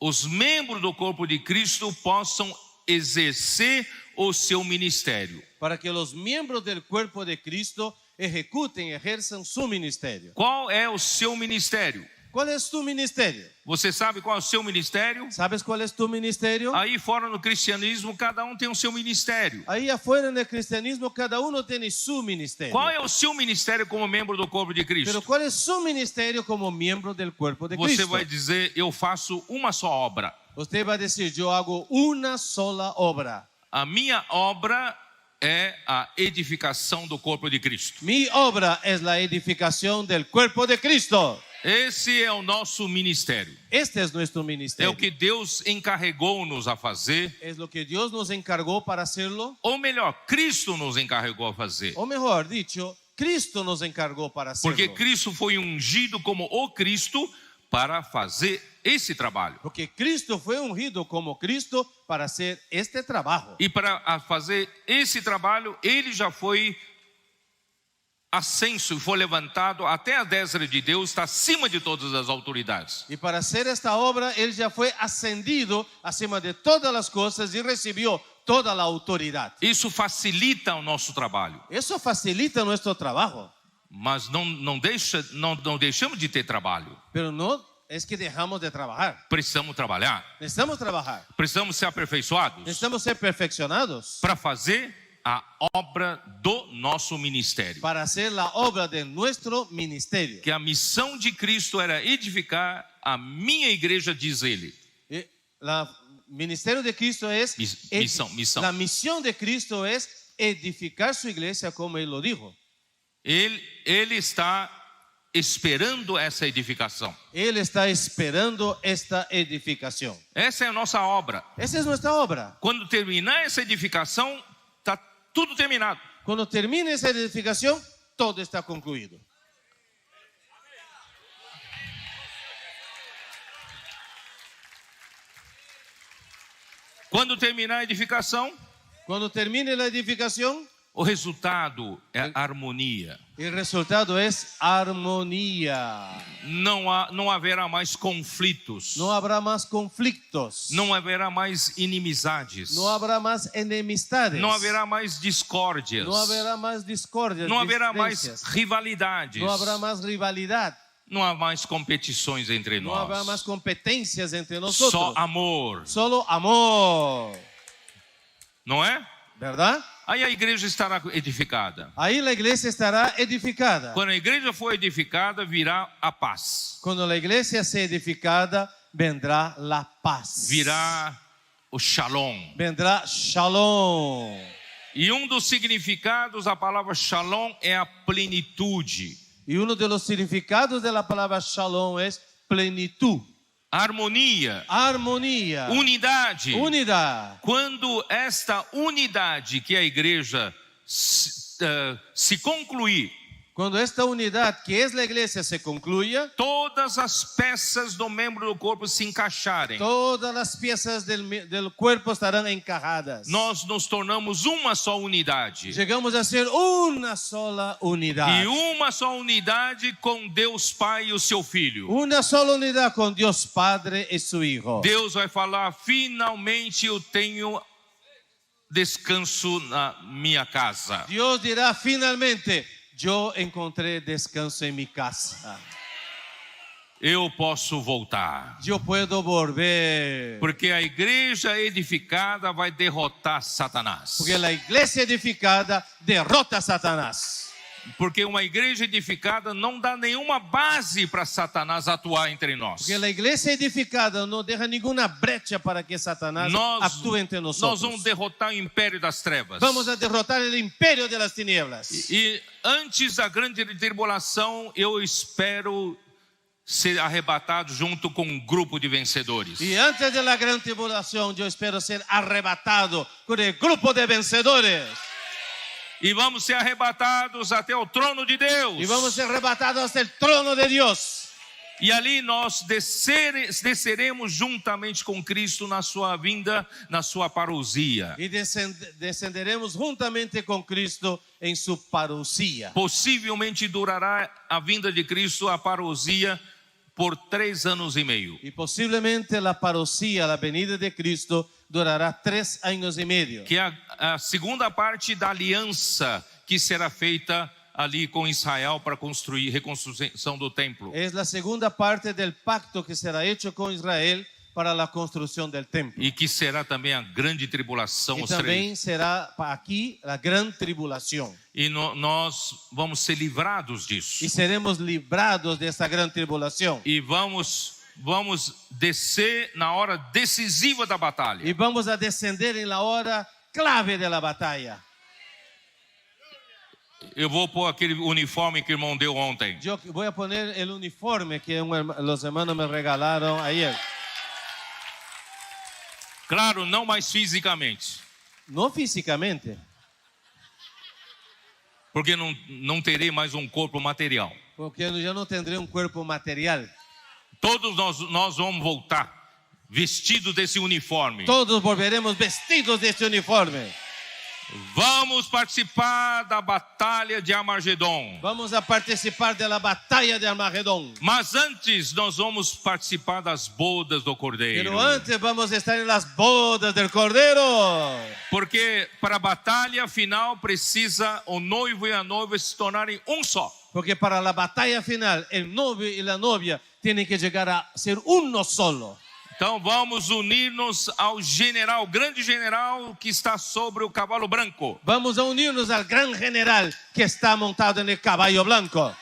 os membros do corpo de Cristo possam exercer o seu ministério. Para que los miembros del cuerpo de Cristo ejerzan su ministerio. Qual é o seu ministério? ¿Cuál es tu ministerio? Você sabe qual é o seu ministério? ¿Sabes cuál es tu ministerio? Aí fora no cristianismo, cada um tem o seu ministério. Ahí afuera en el cristianismo cada uno tiene su ministerio. Qual é o seu ministério como membro do corpo de Cristo? Pero ¿cuál es su ministerio como miembro del cuerpo de Você Cristo? vai dizer, eu faço uma só obra. Usted va a decir, yo hago una sola obra. A minha obra é a edificação do corpo de Cristo. Mi obra es la edificación del cuerpo de Cristo. Esse é o nosso ministério. Este es nuestro É ministerio. o que Deus encarregou-nos a fazer. Es lo que Dios nos encargó para hacerlo. Ou melhor, Cristo nos encarregou a fazer. O mejor dicho, Cristo nos encargó para hacerlo. Porque Cristo foi ungido como o Cristo para fazer esse trabalho. Porque Cristo fue ungido como Cristo para hacer este trabajo. E para fazer esse trabalho, ele já foi ascenso e foi levantado até a destra de Deus, está acima de todas as autoridades. Y para hacer esta obra, Él ya fue ascendido acima de todas las cosas y recibió toda la autoridad. Isso facilita o nosso trabalho, Eso facilita nuestro trabajo, mas não deixamos de ter trabalho. pero no es que dejamos de trabajar. Precisamos trabalhar, Necesitamos trabajar, precisamos ser aperfeiçoados necesitamos ser perfeccionados para fazer a obra do nosso ministério. para hacer la obra de nuestro ministerio. Que a missão de Cristo era edificar a minha igreja, diz ele. Y la ministerio de Cristo es Misión. La misión de Cristo es edificar su iglesia como Él lo dijo. Ele está esperando essa edificação. Él está esperando esta edificación. Essa é a nossa obra. Esa es nuestra obra. Quando terminar essa edificação, está tudo terminado. Cuando termine esa edificación, todo está concluido. Quando terminar a edificação, Cuando termine la edificación, o resultado é harmonia. el resultado es armonía. Não haverá mais conflitos. No habrá más conflictos. Não haverá mais inimizades. No habrá más enemistades. Não haverá mais discórdias. No habrá más discordias. Não haverá mais diferencias. rivalidades. No habrá más rivalidad. Não há mais competições entre No habrá más nós. competencias entre nosotros. Só amor, Solo amor. não é? ¿Verdad? Aí a igreja estará edificada. Ahí la iglesia estará edificada. Quando a igreja for edificada, virá a paz. Cuando la iglesia sea edificada, vendrá la paz. Virá o shalom. Vendrá shalom. E um dos significados da palavra shalom é a plenitude. Y uno de los significados de la palabra shalom es plenitud, Harmonia, armonía, unidade. unidad. Quando esta unidade que é a igreja se concluir, Cuando esta unidad que es la iglesia se concluya, todas as peças do membro do corpo se encaixarem, todas las piezas del cuerpo estarán encajadas. nós nos tornamos uma só unidade. Llegamos a ser una sola unidad. E uma só unidade com Deus Pai e o seu Filho. Una sola unidad con Dios Padre y su Hijo. Deus vai falar: finalmente eu tenho descanso na minha casa. Dios dirá finalmente, yo encontré descanso en mi casa. Eu posso voltar. Yo puedo volver. Porque a igreja edificada vai derrotar Satanás. Porque la iglesia edificada derrota a Satanás. Porque uma igreja edificada não dá nenhuma base para Satanás atuar entre nós. Porque la iglesia edificada no deja ninguna brecha para que Satanás actúe entre Nós nosotros. vamos derrotar o império das trevas. Vamos a derrotar el imperio de las tinieblas. E antes da grande tribulação, eu espero ser arrebatado junto com um grupo de vencedores. Y antes de la gran tribulación, yo espero ser arrebatado con el grupo de vencedores. E vamos ser arrebatados até o trono de Deus. Y vamos a ser arrebatados hasta el trono de Dios. E ali nós desceremos juntamente com Cristo na sua vinda, na sua parousia. Y descenderemos juntamente con Cristo en su parousia. Possivelmente durará a vinda de Cristo, a parousia, por 3 anos e meio. Y posiblemente la parousia, la venida de Cristo, durará 3 años y medio. Que é a segunda parte da aliança que será feita ali com Israel para construir reconstrução do templo. Es la segunda parte del pacto que será hecho con Israel para la construcción del templo. E que será também a grande tribulação. Y también será aquí la gran tribulación. E nós vamos ser livrados disso. Y seremos librados de esta gran tribulación. E vamos descer na hora decisiva da batalha. Y vamos a descender en la hora clave de la batalla. Eu vou pôr aquele uniforme que o irmão deu ontem. Yo voy a poner el uniforme que los hermanos me regalaron ayer. Claro, não mais fisicamente. No físicamente, Porque não terei mais um corpo material. porque yo ya no tendré un cuerpo material. Todos nós vamos voltar vestidos desse uniforme. Todos volveremos vestidos de este uniforme. Vamos participar da batalha de Armagedon. Vamos a participar de la batalla de Armagedón. Mas antes nós vamos participar das bodas do Cordeiro. Pero antes vamos a estar en las bodas del Cordero. Porque para a batalha final precisa o noivo e a noiva se tornarem um só. Porque para la batalla final, el novio y la novia tienen que llegar a ser uno solo. Então vamos unir-nos ao general, grande general que está sobre o cavalo branco. Vamos a unirnos al gran general que está montado en el caballo blanco.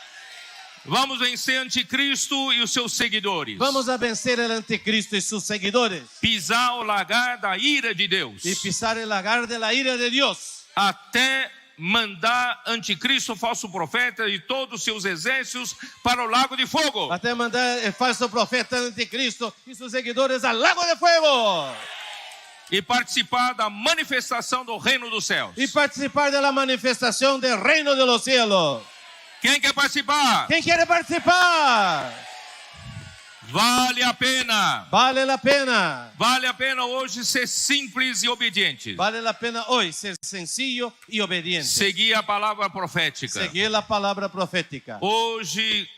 Vamos vencer Anticristo e os seus seguidores. Vamos a vencer el anticristo y sus seguidores. Pisar o lagar da ira de Deus. Y pisar el lagar de la ira de Dios. Até mandar Anticristo, falso profeta e todos os seus exércitos para o lago de fogo. Hasta mandar el falso profeta el anticristo y sus seguidores al lago de fuego. E participar da manifestação do reino dos céus. Y participar de la manifestación del reino de los cielos. Quem quer participar? ¿Quién quiere participar? Vale a pena. Vale la pena. Vale a pena hoje ser simples e obediente. Vale la pena hoy ser sencillo y obediente. Seguir a palavra profética. Seguir la palabra profética. Hoje,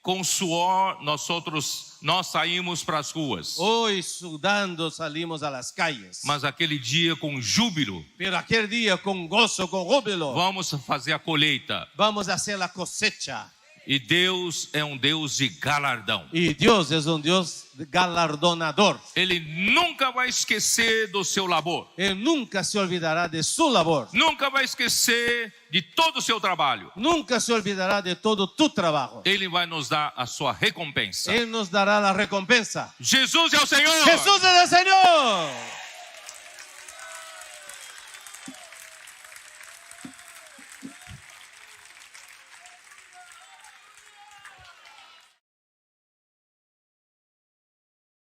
com suor, nós saímos para as ruas. Hoy sudando salimos a las calles. Mas aquele dia com júbilo, Pero aquel día con gozo, con júbilo, vamos fazer a colheita. vamos a hacer la cosecha. E Deus é um Deus de galardão. Y Dios es un Dios galardonador. Ele nunca vai esquecer do seu labor. Él nunca se olvidará de su labor. Nunca vai esquecer de todo o seu trabalho. Nunca se olvidará de todo tu trabajo. Ele vai nos dar a sua recompensa. Él nos dará la recompensa. Jesus é o Senhor. Jesús es el Señor.